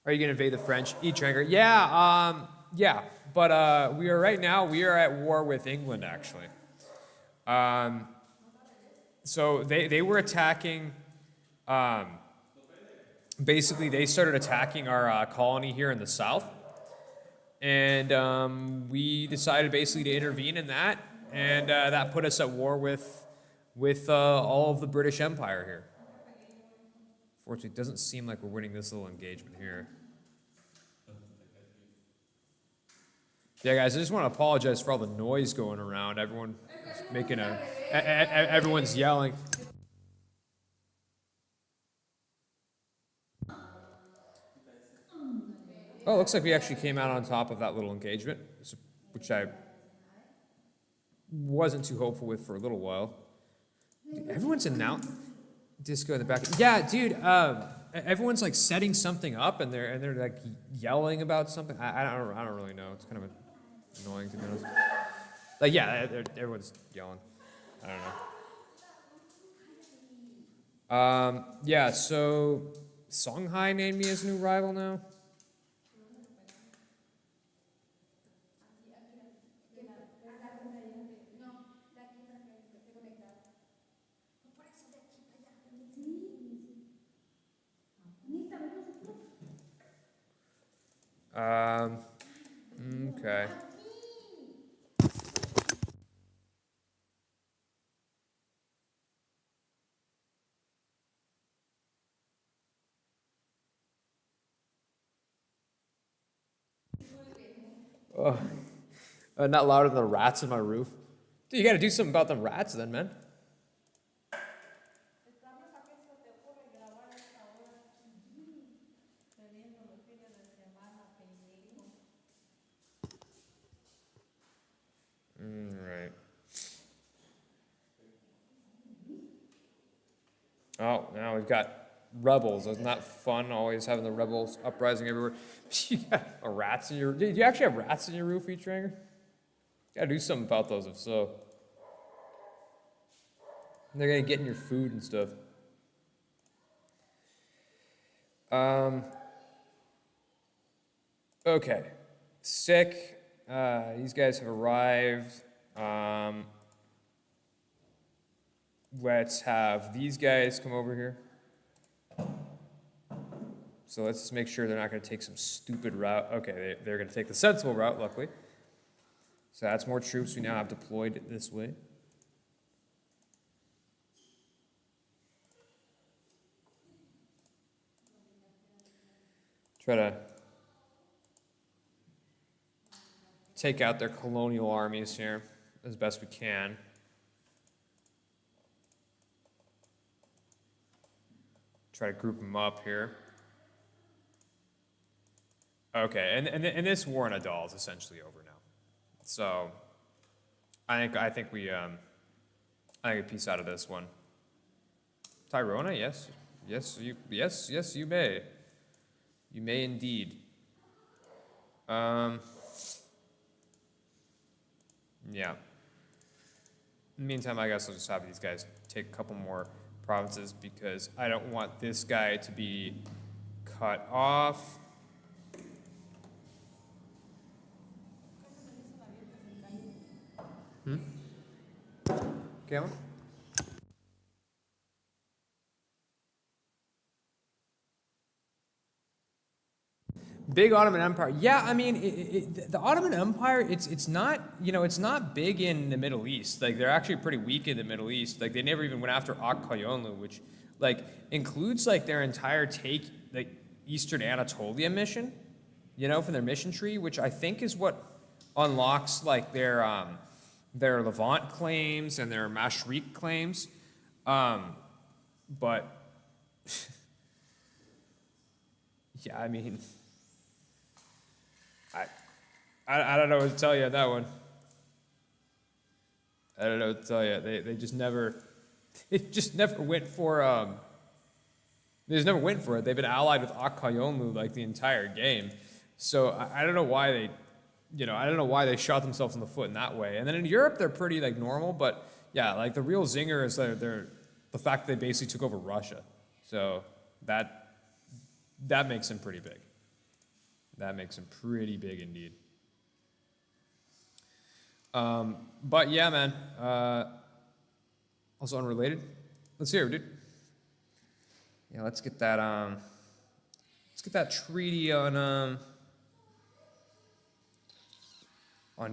S1: Are you gonna invade the French? E-Tranger? Yeah, yeah. But we are at war with England, actually. So they were attacking. Basically, they started attacking our colony here in the south, and we decided basically to intervene in that, and that put us at war with all of the British Empire here. Fortunately, it doesn't seem like we're winning this little engagement here. Yeah, guys, I just want to apologize for all the noise going around. Everyone's yelling. Oh, it looks like we actually came out on top of that little engagement, which I wasn't too hopeful with for a little while. Dude, everyone's announcing disco in the back. Yeah, dude. Everyone's like setting something up, and they're like yelling about something. I don't really know. It's kind of annoying to be honest. Like yeah, everyone's yelling. I don't know. Yeah. So Songhai named me as a new rival now. Okay. Oh, not louder than the rats in my roof. Dude, you gotta do something about them rats then, man. we've got rebels. Isn't that fun? Always having the rebels uprising everywhere. You got rats in your. Do you actually have rats in your roof, Eatranger? Gotta do something about those. If so, they're gonna get in your food and stuff. Okay, sick. These guys have arrived. Let's have these guys come over here. So let's just make sure they're not going to take some stupid route. Okay, they're going to take the sensible route, luckily. So that's more troops we now have deployed this way. Try to take out their colonial armies here as best we can. Try to group them up here. Okay, and this war in Adal is essentially over now. So I think we piece out of this one. Tyrona, yes, you may. You may indeed. Yeah. In the meantime, I guess I'll just have these guys take a couple more provinces because I don't want this guy to be cut off. Cameron? Big Ottoman Empire. Yeah, I mean, the Ottoman Empire, it's not, it's not big in the Middle East. Like, they're actually pretty weak in the Middle East. Like, they never even went after Akkayonlu, which, like, includes, like, their entire Eastern Anatolia mission, from their mission tree, which I think is what unlocks, like, their Levant claims and their Mashriq claims. But, yeah, I mean... I don't know what to tell you on that one. I don't know what to tell you. They just never went for they just never went for it. They've been allied with Akkayonlu like the entire game. So I don't know why they I don't know why they shot themselves in the foot in that way. And then in Europe they're pretty like normal, but yeah, like the real zinger is the fact that they basically took over Russia. So that makes them pretty big. That makes them pretty big indeed. But yeah, man. Also unrelated. Let's hear it, dude. Yeah, let's get that treaty on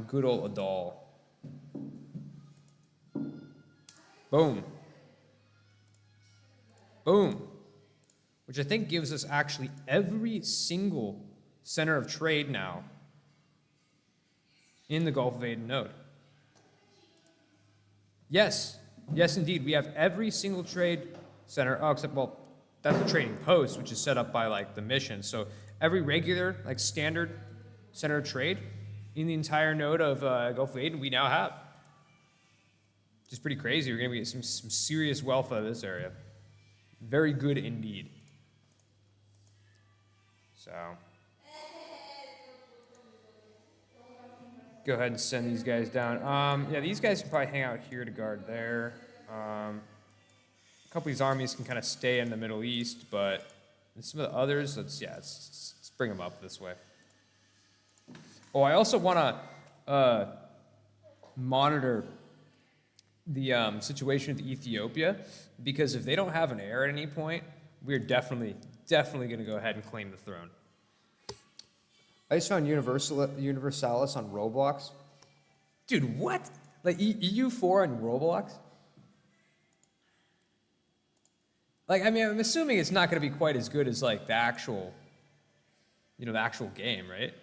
S1: good old Adal. Boom. Boom. Which I think gives us actually every single center of trade now in the Gulf of Aden node. Yes, indeed. We have every single trade center, except, well, that's the trading post, which is set up by, like, the mission. So every regular, like, standard center of trade in the entire node of Gulf of Aden, we now have. Which is pretty crazy. We're going to get some serious wealth out of this area. Very good indeed. So... go ahead and send these guys down. Yeah, these guys can probably hang out here to guard there. A couple of these armies can kind of stay in the Middle East, but some of the others, let's bring them up this way. Oh, I also want to monitor the situation with Ethiopia, because if they don't have an heir at any point, we're definitely going to go ahead and claim the throne. I just found Universalis on Roblox. Dude, what? Like EU4 on Roblox? Like, I mean, I'm assuming it's not going to be quite as good as, like, the actual game, right?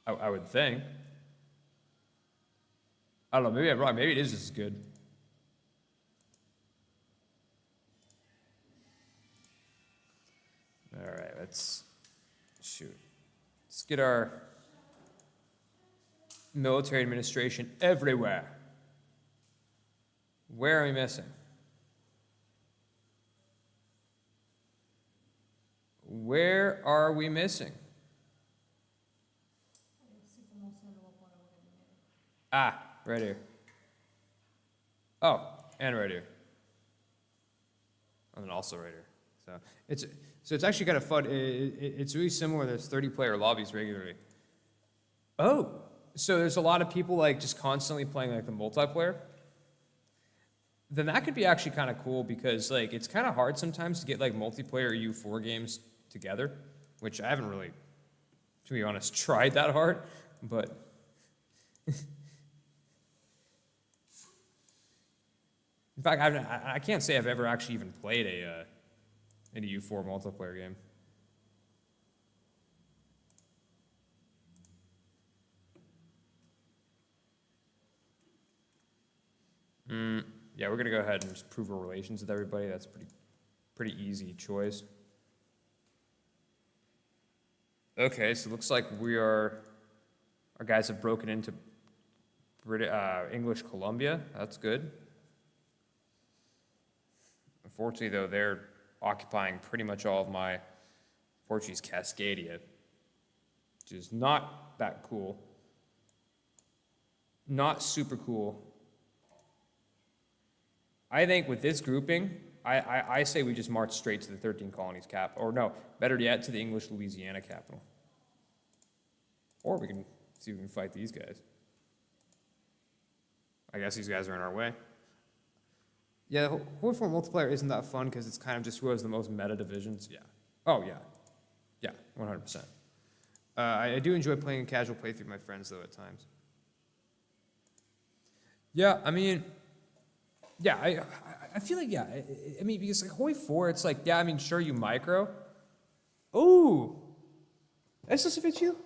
S1: I would think. I don't know, maybe I'm wrong. Maybe it is just as good. All right, let's get our military administration everywhere. Where are we missing? Where are we missing? Ah, right here. Oh, and right here. And then also right here. So it's actually kind of fun. It's really similar. There's 30-player lobbies regularly. Oh, so there's a lot of people like just constantly playing like the multiplayer. Then that could be actually kind of cool because like it's kind of hard sometimes to get like multiplayer EU4 games together, which I haven't really, to be honest, tried that hard, but in fact, I can't say I've ever actually even played an EU4 multiplayer game. Yeah, we're gonna go ahead and just prove our relations with everybody. That's pretty easy choice. Okay, so it looks like our guys have broken into English Columbia. That's good. Unfortunately, though, they're occupying pretty much all of my Portuguese Cascadia, which is not that cool. Not super cool. I think with this grouping, I say we just march straight to the 13 colonies cap, or no, better yet, to the English Louisiana capital. Or we can see if we can fight these guys. I guess these guys are in our way. Yeah, the whole form multiplayer isn't that fun because it's kind of just who has the most meta divisions. Yeah. Oh, yeah. Yeah, 100%. I do enjoy playing a casual playthrough with my friends, though, at times. Yeah, I mean, yeah, I feel like, yeah, I mean, because like Hoi 4, it's like, yeah, I mean, sure, you micro. Ooh, this doesn't fit you.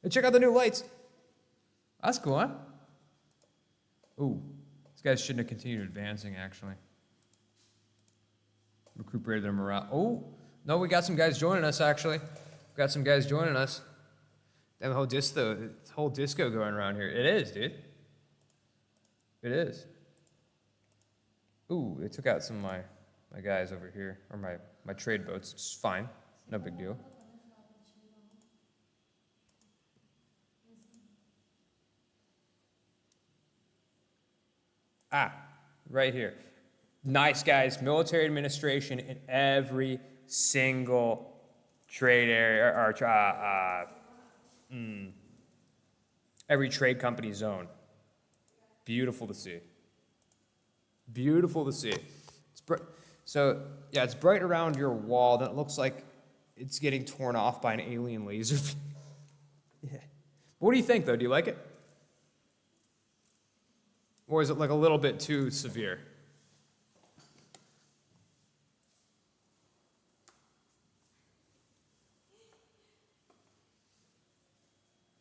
S1: And check out the new lights. That's cool, huh? Ooh, these guys shouldn't have continued advancing, actually. Recuperated their morale. Oh, no, we got some guys joining us, actually. Got some guys joining us. Damn, the whole disco going around here. It is, dude. It is. Ooh, they took out some of my guys over here, or my trade boats. It's fine, no big deal. Ah, right here. Nice, guys. Military administration in every single trade area, or every trade company zone. Beautiful to see. Beautiful to see. So, yeah, it's bright around your wall. Then it looks like it's getting torn off by an alien laser. Yeah. What do you think, though? Do you like it? Or is it like a little bit too severe?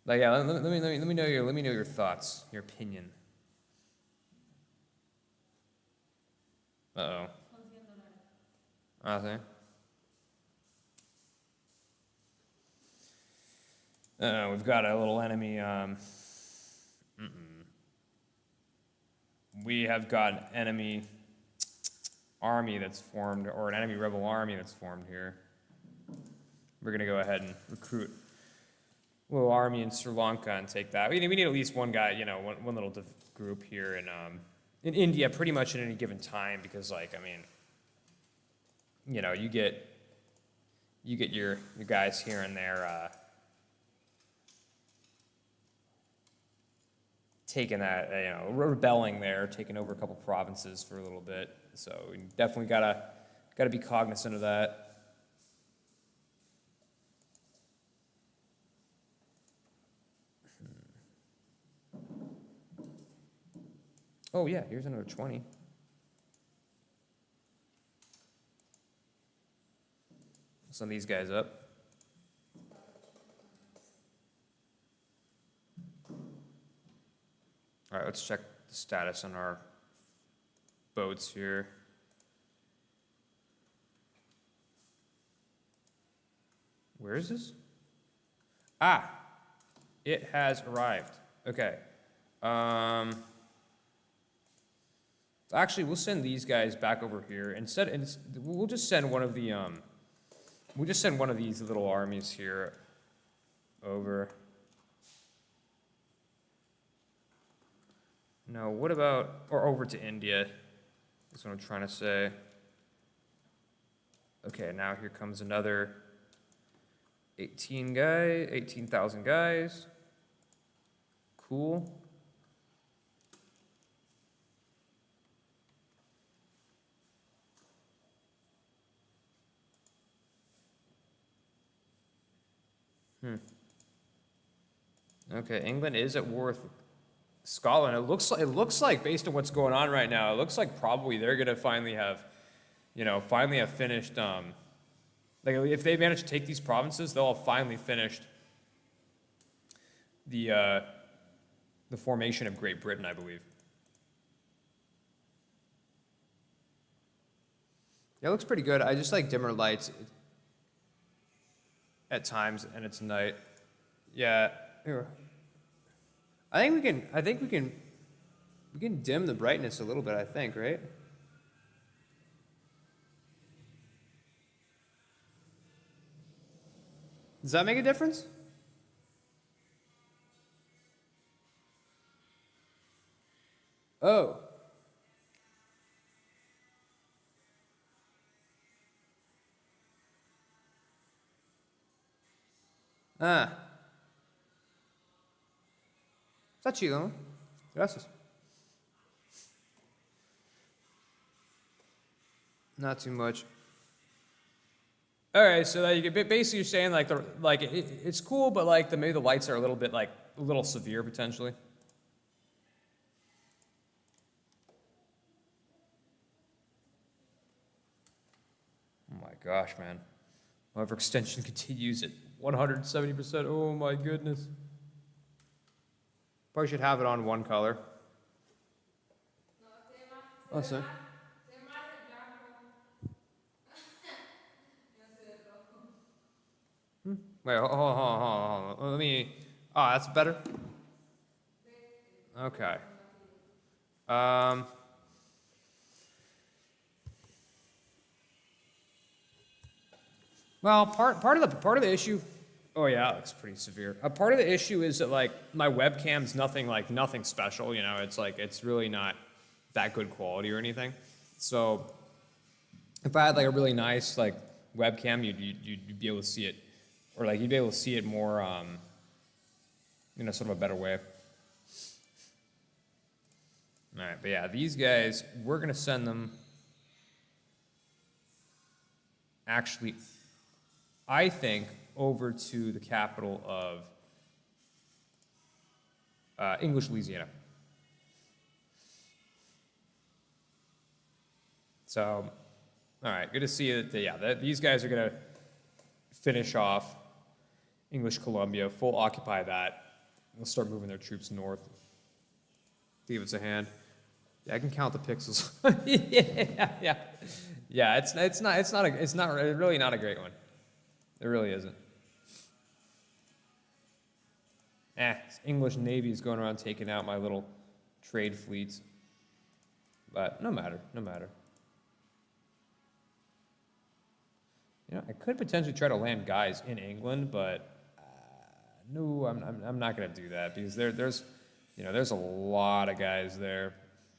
S1: Like, yeah, let me know your thoughts, your opinion. Uh-oh. Uh-oh. We've got a little enemy, we have got an enemy army that's formed, or an enemy rebel army that's formed here. We're gonna go ahead and recruit a little army in Sri Lanka and take that. We need at least one guy, you know, one little group here in India, pretty much at any given time, because, like, I mean, you know, you get your guys here and there taking that, you know, rebelling there, taking over a couple provinces for a little bit. So we definitely gotta be cognizant of that. Oh yeah, here's another 20. Some of these guys up. All right, let's check the status on our boats here. Where is this? Ah, it has arrived. Okay. Actually, we'll send these guys back over here. We'll just send one of the We'll just send one of these little armies here over. No, what about, or over to India? That's what I'm trying to say. Okay, now here comes another 18,000 guys. Cool. Okay, England is at war with Scotland. It looks like based on what's going on right now, it looks like probably they're gonna finally have finished. Like if they manage to take these provinces, they'll have finally finished the formation of Great Britain, I believe. Yeah, it looks pretty good. I just like dimmer lights at times, and it's night. Yeah. Here. I think we can dim the brightness a little bit, I think, right? Does that make a difference? Oh. Ah. Está chido, ¿no? Gracias. Not too much. All right, so like, basically you're saying like it's cool, but like maybe the lights are a little bit like a little severe potentially. Oh my gosh, man! Overextension continues at 170%. Oh my goodness. Probably should have it on one color. Oh, sorry. Wait, hold on. Let me. Oh, that's better. Okay. Well, part of the issue. Oh yeah, it's pretty severe. Part of the issue is that like my webcam's nothing special. You know, it's like it's really not that good quality or anything. So if I had like a really nice like webcam, you'd be able to see it, or like you'd be able to see it more, sort of a better way. All right, but yeah, these guys, we're gonna send them. Actually, I think over to the capital of English Louisiana. So, all right, good to see that these guys are going to finish off English Columbia, full occupy that. They'll start moving their troops north. Give us a hand. Yeah, I can count the pixels. Yeah. It's really not a great one. It really isn't. English Navy is going around taking out my little trade fleets. But no matter. You know, I could potentially try to land guys in England, but no, I'm not going to do that because there's a lot of guys there.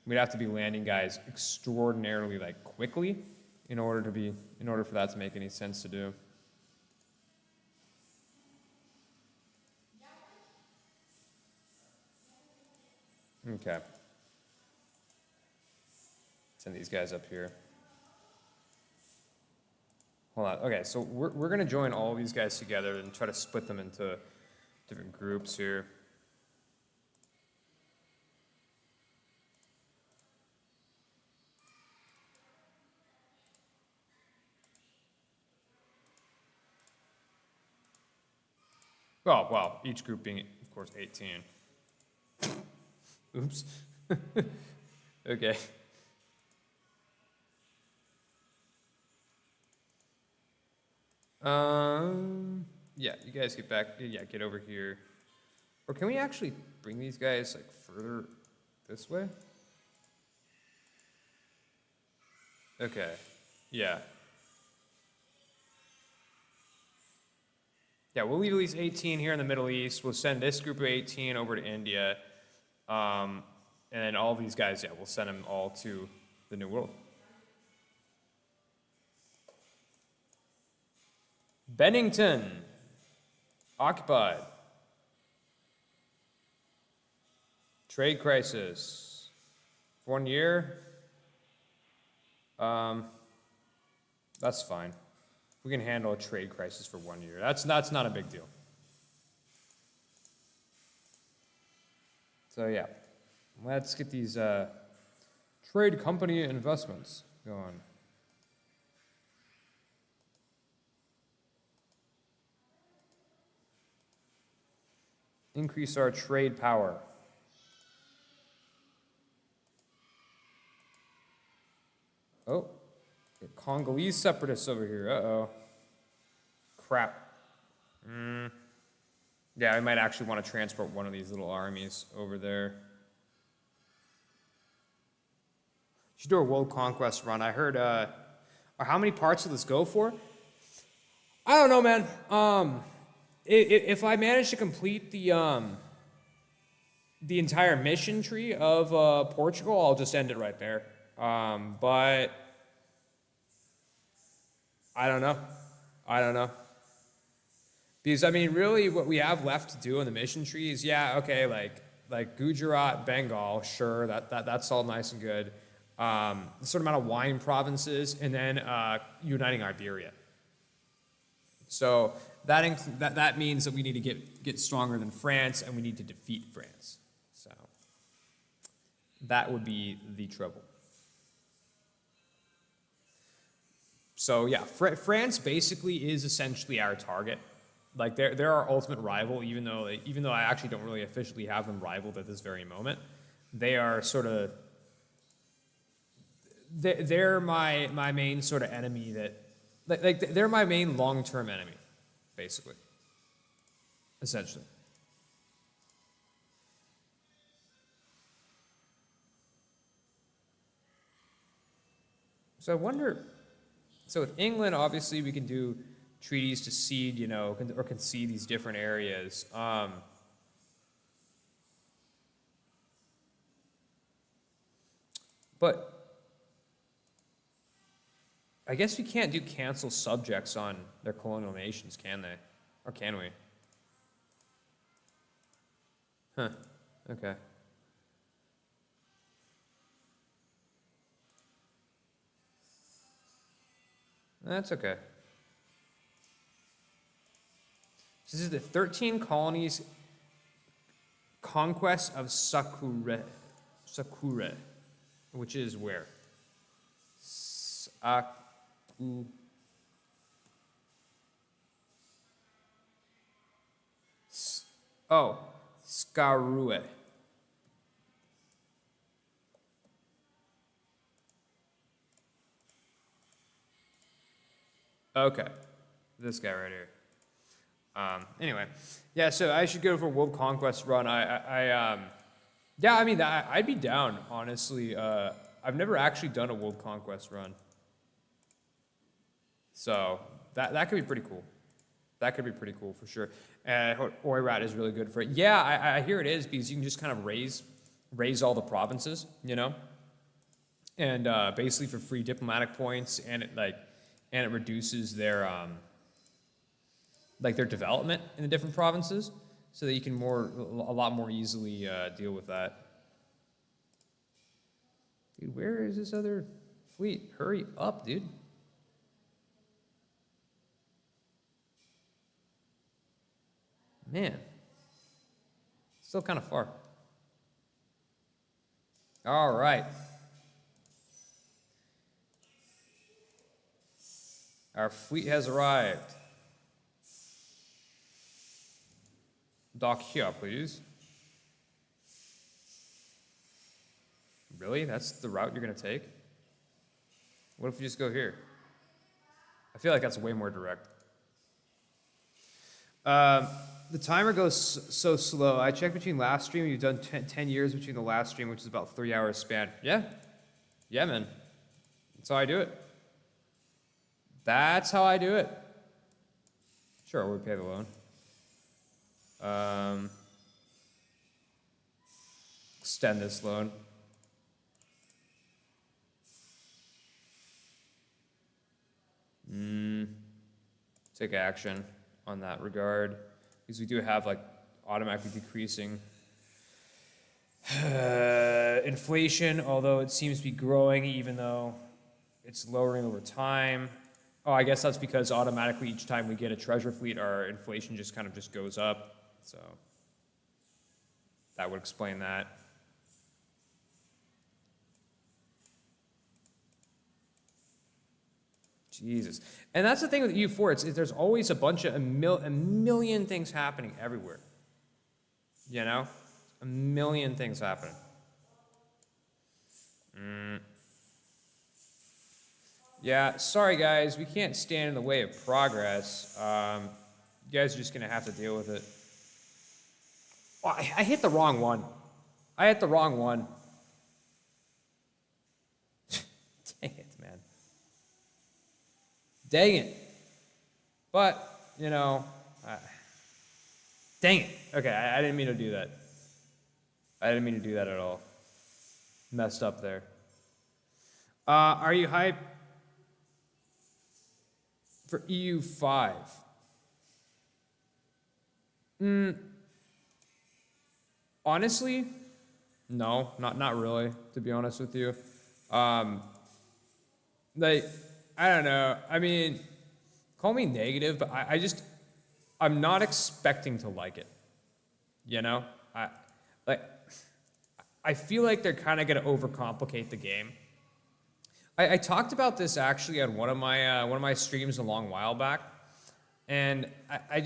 S1: We'd have to be landing guys extraordinarily like quickly in order for that to make any sense to do. Okay. Send these guys up here. Hold on. Okay, so we're going to join all these guys together and try to split them into different groups here. Oh, well, each group being, of course, 18. Oops. Okay. Yeah, you guys get back. Yeah, get over here. Or can we actually bring these guys like further this way? Okay. Yeah. Yeah, we'll leave at least 18 here in the Middle East. We'll send this group of 18 over to India. And then all these guys, yeah, we'll send them all to the New World. Bennington, occupied. Trade crisis. 1 year. That's fine. We can handle a trade crisis for 1 year. That's not a big deal. So yeah, let's get these trade company investments going. Increase our trade power. Oh, Congolese separatists over here. Uh-oh. Crap. Yeah, I might actually want to transport one of these little armies over there. Should do a world conquest run. I heard, how many parts will this go for? I don't know, man. If I manage to complete the entire mission tree of Portugal, I'll just end it right there. But I don't know. Because, I mean, really what we have left to do in the mission tree is, yeah, okay, like Gujarat, Bengal, sure, that's all nice and good. A certain amount of wine provinces, and then uniting Iberia. So that means that we need to get stronger than France, and we need to defeat France. So that would be the trouble. So yeah, France basically is essentially our target. Like they're our ultimate rival, even though I actually don't really officially have them rivaled at this very moment. They are sort of they're my main sort of enemy that they're my main long-term enemy, basically. Essentially. So I wonder. So with England, obviously, we can do treaties to cede, or concede these different areas. But I guess we can't do cancel subjects on their colonial nations, can they? Or can we? Huh. Okay. That's okay. This is the 13 colonies conquest of Sakura, which is where? Skarue. Okay, this guy right here. Anyway, yeah. So I should go for a world conquest run. Yeah. I mean, I'd be down, honestly. I've never actually done a world conquest run, so that could be pretty cool. That could be pretty cool for sure. Oirat is really good for it. Yeah, I hear it is because you can just kind of raise all the provinces, and basically for free diplomatic points, and it reduces their their development in the different provinces, so that you can a lot more easily deal with that. Dude, where is this other fleet? Hurry up, dude. Man, still kind of far. All right. Our fleet has arrived. Dock here, please. Really? That's the route you're going to take? What if we just go here? I feel like that's way more direct. The timer goes so slow. I checked between last stream. You've done 10 years between the last stream, which is about 3 hours span. Yeah. Yeah, man. That's how I do it. That's how I do it. Sure, we pay the loan. Extend this loan. Take action on that regard, because we do have like automatically decreasing inflation, although it seems to be growing even though it's lowering over time. Oh, I guess that's because automatically each time we get a treasure fleet, our inflation just kind of just goes up. So that would explain that. Jesus. And that's the thing with EU4, there's always a bunch of, a million things happening everywhere. You know? A million things happening. Yeah, sorry guys, we can't stand in the way of progress. You guys are just gonna have to deal with it. Oh, I hit the wrong one. I hit the wrong one. Dang it, man. Dang it. But, you know, dang it. Okay, I didn't mean to do that. I didn't mean to do that at all. Messed up there. Are you hyped for EU5? Honestly, no, not really, to be honest with you. Like, I don't know. I mean, call me negative, but I'm not expecting to like it. You know? I feel like they're kind of going to overcomplicate the game. I talked about this actually on one of my streams a long while back, and I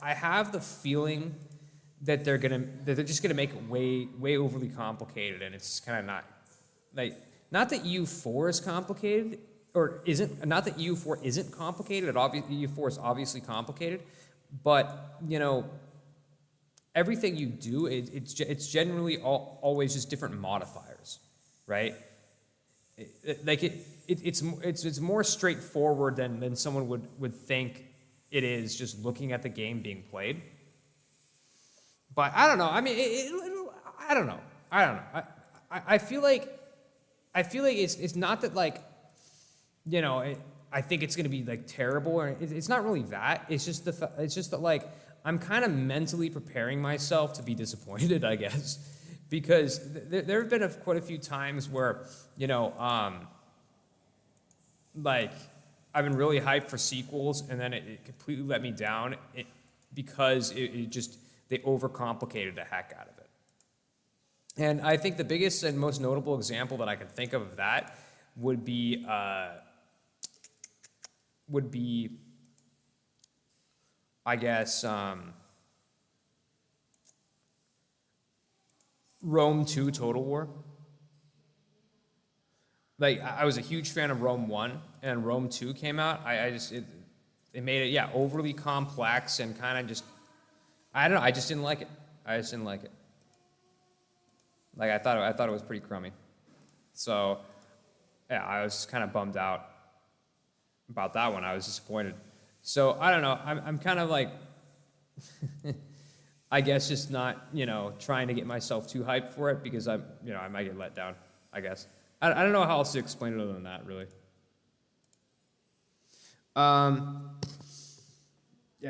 S1: have the feeling that they're just gonna make it way overly complicated, and it's kind of not like, not that EU4 is complicated or isn't, not that EU4 isn't complicated. EU4 is obviously complicated, but you know, everything you do, it's generally always just different modifiers, right? It's more straightforward than someone would think it is, just looking at the game being played. But I don't know. I mean, I don't know. I feel like it's not that, like, you know, I think it's going to be like terrible, or it's not really that. It's just that like, I'm kind of mentally preparing myself to be disappointed, I guess, because there have been quite a few times where, you know, like, I've been really hyped for sequels, and then it completely let me down because they overcomplicated the heck out of it. And I think the biggest and most notable example that I can think of that would be I guess, Rome 2 Total War. Like, I was a huge fan of Rome 1, and Rome 2 came out. They made it, yeah, overly complex and kind of just, I don't know, I just didn't like it. Like, I thought it was pretty crummy. So, yeah, I was kind of bummed out about that one. I was disappointed. So, I don't know, I'm kind of like, I guess just not, you know, trying to get myself too hyped for it, because I might get let down, I guess. I don't know how else to explain it other than that, really. Yeah,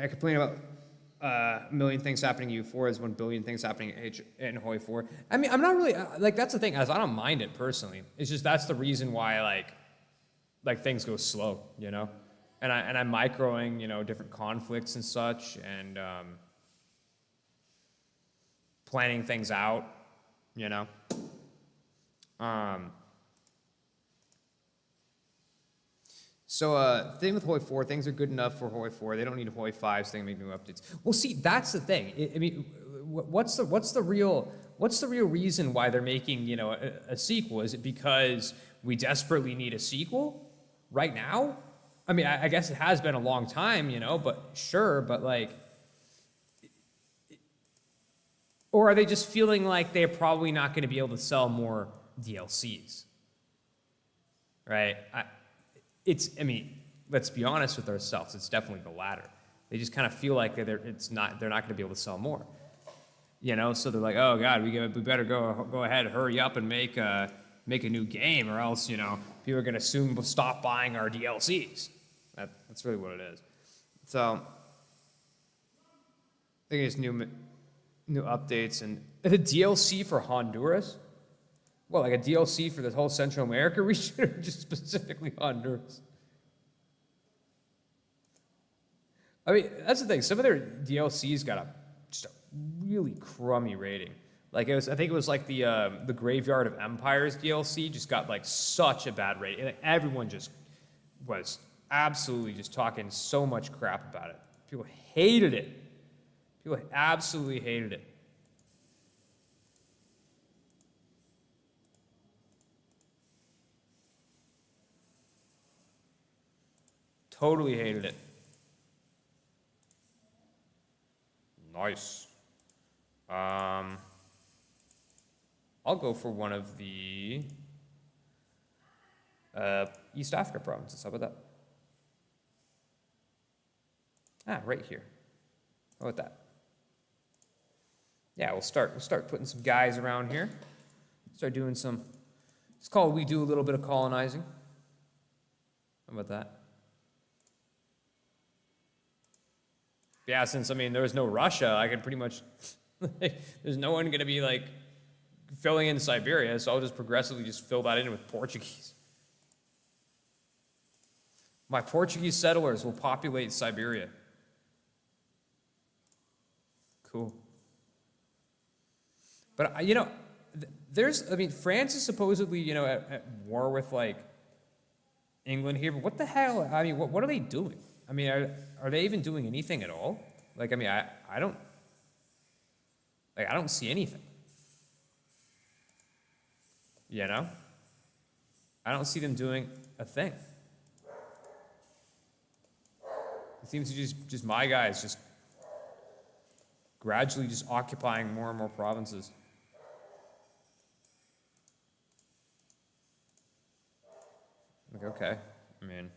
S1: I complain about a million things happening in EU4 as 1 billion things happening in HOI4. I mean, I'm not really, like, that's the thing, I don't mind it personally. It's just that's the reason why, like things go slow, you know? And I'm microing, you know, different conflicts and such, and planning things out, you know? So, thing with Hoi 4, things are good enough for Hoi 4. They don't need Hoi 5, so they can make new updates. Well, see, that's the thing. I mean, what's the real reason why they're making, you know, a sequel? Is it because we desperately need a sequel right now? I mean, I guess it has been a long time, you know, but sure, but like, or are they just feeling like they're probably not going to be able to sell more DLCs? Right? I mean, let's be honest with ourselves. It's definitely the latter. They just kind of feel like they're not going to be able to sell more. You know, so they're like, oh God, we better go ahead, hurry up and make a new game, or else, you know, people are going to soon stop buying our DLCs. That's really what it is. So I think it's new updates and a DLC for Honduras. Well, like a DLC for this whole Central America region, or just specifically Honduras? I mean, that's the thing. Some of their DLCs got just a really crummy rating. Like I think it was like the Graveyard of Empires DLC just got like such a bad rating, and everyone just was absolutely just talking so much crap about it. People hated it. People absolutely hated it. Totally hated it. Nice. I'll go for one of the East Africa provinces. How about that? Right here. How about that? Yeah, we'll start putting some guys around here. Start doing some. It's called we do a little bit of colonizing. How about that? Yeah, since, I mean, there was no Russia, I could pretty much, there's no one going to be, like, filling in Siberia, so I'll just progressively just fill that in with Portuguese. My Portuguese settlers will populate Siberia. Cool. But, you know, France is supposedly, you know, at war with, like, England here, but what the hell, I mean, what are they doing? I mean, are they even doing anything at all? Like, I mean, I don't see anything. You know? I don't see them doing a thing. It seems to just my guys just gradually just occupying more and more provinces. Like, okay, I mean,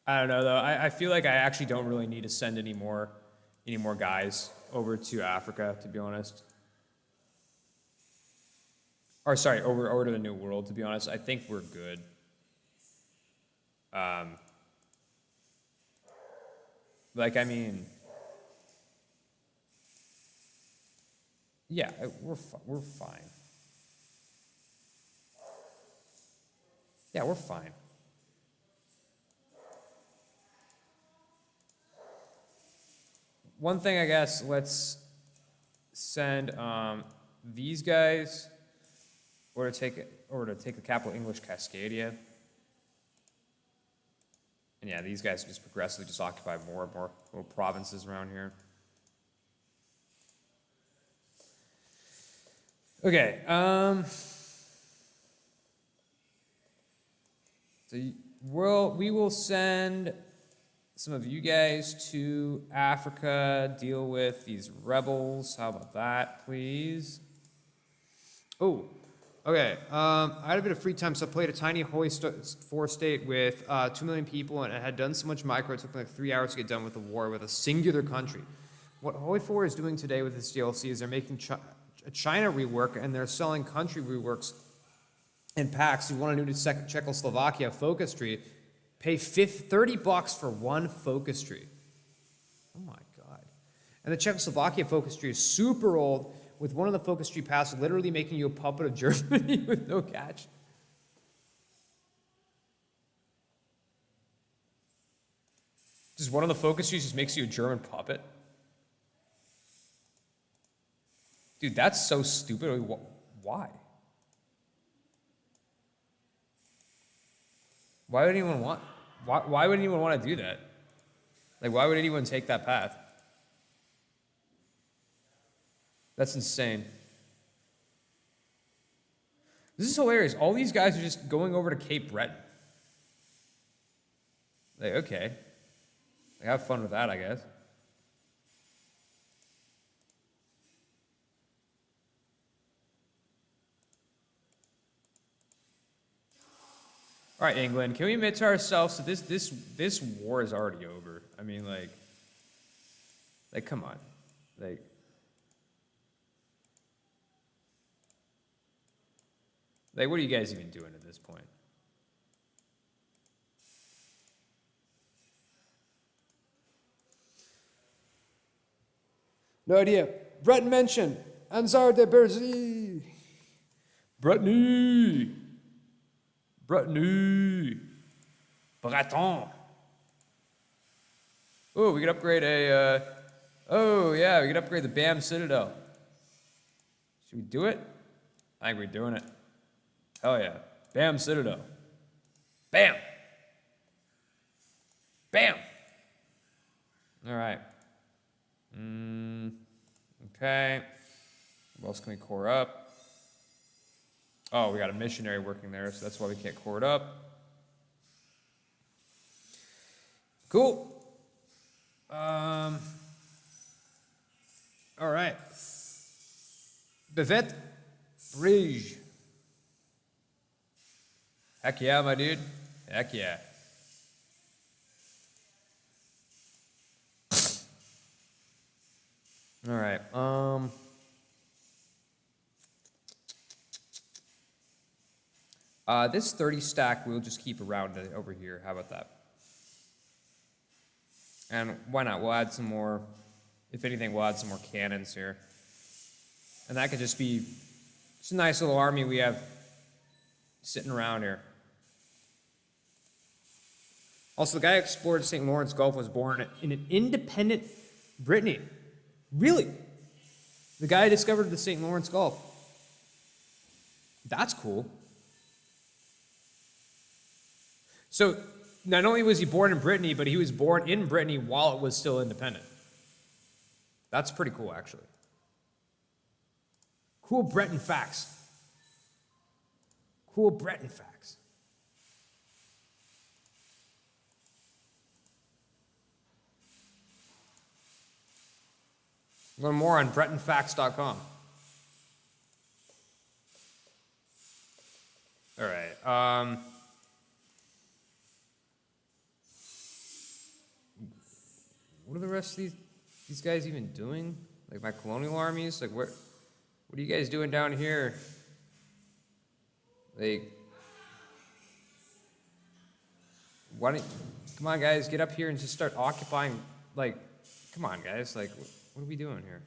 S1: I don't know though. I feel like I actually don't really need to send any more guys over to Africa, to be honest. Or sorry, over to the New World, to be honest. I think we're good. Like, I mean, yeah, we're fine. Yeah, we're fine. One thing, I guess, let's send these guys or to take the capital English Cascadia. And yeah, these guys just progressively just occupy more and more little provinces around here. Okay, so we will send some of you guys to Africa, deal with these rebels. How about that, please? Oh, okay. I had a bit of free time, so I played a tiny Holy 4 state with 2 million people, and it had done so much micro, it took me like 3 hours to get done with the war with a singular country. What Holy 4 is doing today with this DLC is they're making a China rework, and they're selling country reworks in packs. You want a new Czechoslovakia focus tree, pay $30 for one focus tree. Oh my God. And the Czechoslovakia focus tree is super old, with one of the focus tree paths literally making you a puppet of Germany with no catch. Just one of the focus trees just makes you a German puppet. Dude, that's so stupid. Why? Why would anyone want? Why would anyone want to do that? Like, why would anyone take that path? That's insane. This is hilarious. All these guys are just going over to Cape Breton. Like, okay. Like, have fun with that, I guess. All right, England, can we admit to ourselves that this war is already over? I mean, like come on, like what are you guys even doing at this point?
S2: No idea. Brett mentioned Ansar de Berzy.
S1: Brittany! Brittany! Breton! Oh, we could upgrade oh, yeah, we could upgrade the BAM Citadel. Should we do it? I think we're doing it. Hell yeah. BAM Citadel. BAM! BAM! Alright. Okay. What else can we core up? Oh, we got a missionary working there, so that's why we can't core it up. Cool. All right. Bevet Bridge. Heck yeah, my dude. Heck yeah. All right. This 30 stack we'll just keep around over here. How about that? And why not? We'll add some more. If anything, we'll add some more cannons here. And that could just be just a nice little army we have sitting around here. Also, the guy who explored St. Lawrence Gulf was born in an independent Brittany. Really? The guy who discovered the St. Lawrence Gulf. That's cool. So, not only was he born in Brittany, but he was born in Brittany while it was still independent. That's pretty cool, actually. Cool Breton facts. Cool Breton facts. Learn more on BretonFacts.com. All right. What are the rest of these guys even doing? Like my colonial armies? Like what are you guys doing down here? Like, why don't, come on guys, get up here and just start occupying, like, come on guys, like, what are we doing here?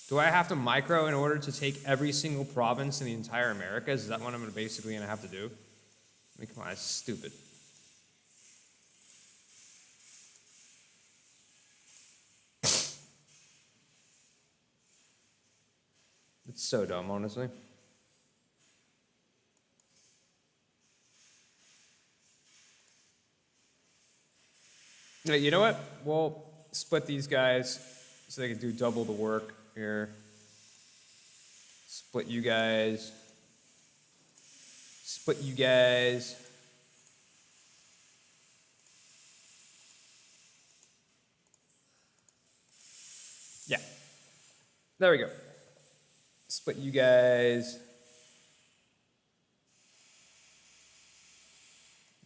S1: Do I have to micro in order to take every single province in the entire Americas? Is that what I'm basically gonna have to do? I mean, come on, that's stupid. It's so dumb, honestly. You know what? We'll split these guys so they can do double the work here. Split you guys. Split you guys. Yeah. There we go. Split you guys.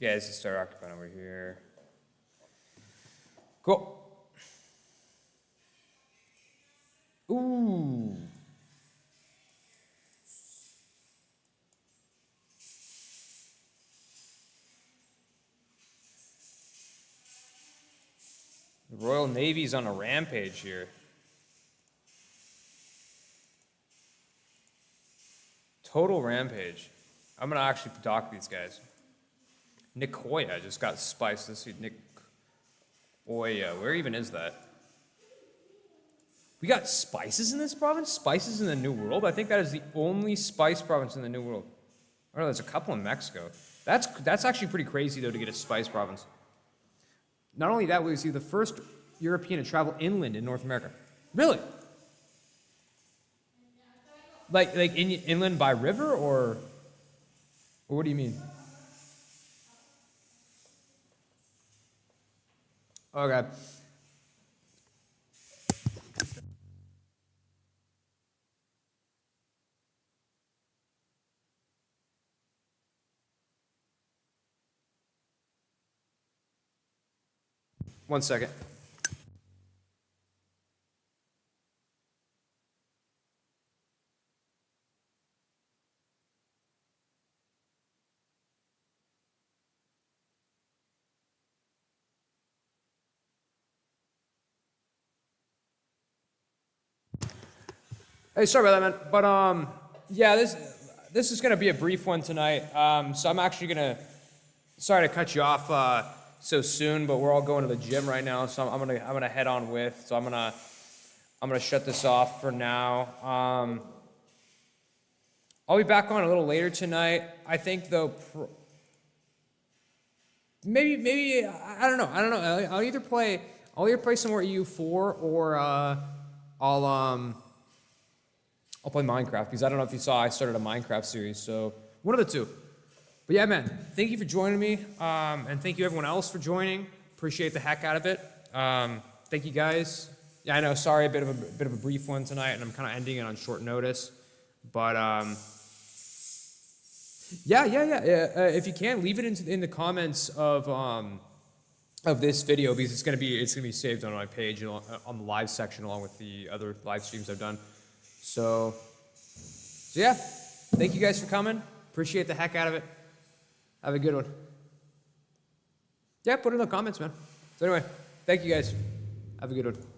S1: You guys just start occupying over here. Cool. Ooh. The Royal Navy's on a rampage here. Total rampage. I'm gonna actually dock these guys. Nicoya just got spiced. Let's see, Nicoya. Where even is that? We got spices in this province? Spices in the New World? I think that is the only spice province in the New World. Oh, there's a couple in Mexico. That's actually pretty crazy, though, to get a spice province. Not only that, we see the first European to travel inland in North America. Really? Like inland by river, or what do you mean? Okay. 1 second. Hey, sorry about that, man. But yeah, this is gonna be a brief one tonight. So I'm actually gonna, sorry to cut you off so soon, but we're all going to the gym right now, so I'm gonna head on with. So I'm gonna shut this off for now. I'll be back on a little later tonight. I think though, maybe I don't know. I'll either play some more EU4 or I'll play Minecraft, because I don't know if you saw, I started a Minecraft series, so one of the two. But yeah, man, thank you for joining me, and thank you everyone else for joining. Appreciate the heck out of it. Thank you guys. Yeah, I know, sorry, a bit of a brief one tonight, and I'm kind of ending it on short notice. But yeah. If you can, leave it in the comments of this video, because it's gonna be saved on my page, on the live section, along with the other live streams I've done. So yeah, thank you guys for coming. Appreciate the heck out of it. Have a good one. Yeah, put it in the comments, man. So anyway, thank you guys. Have a good one.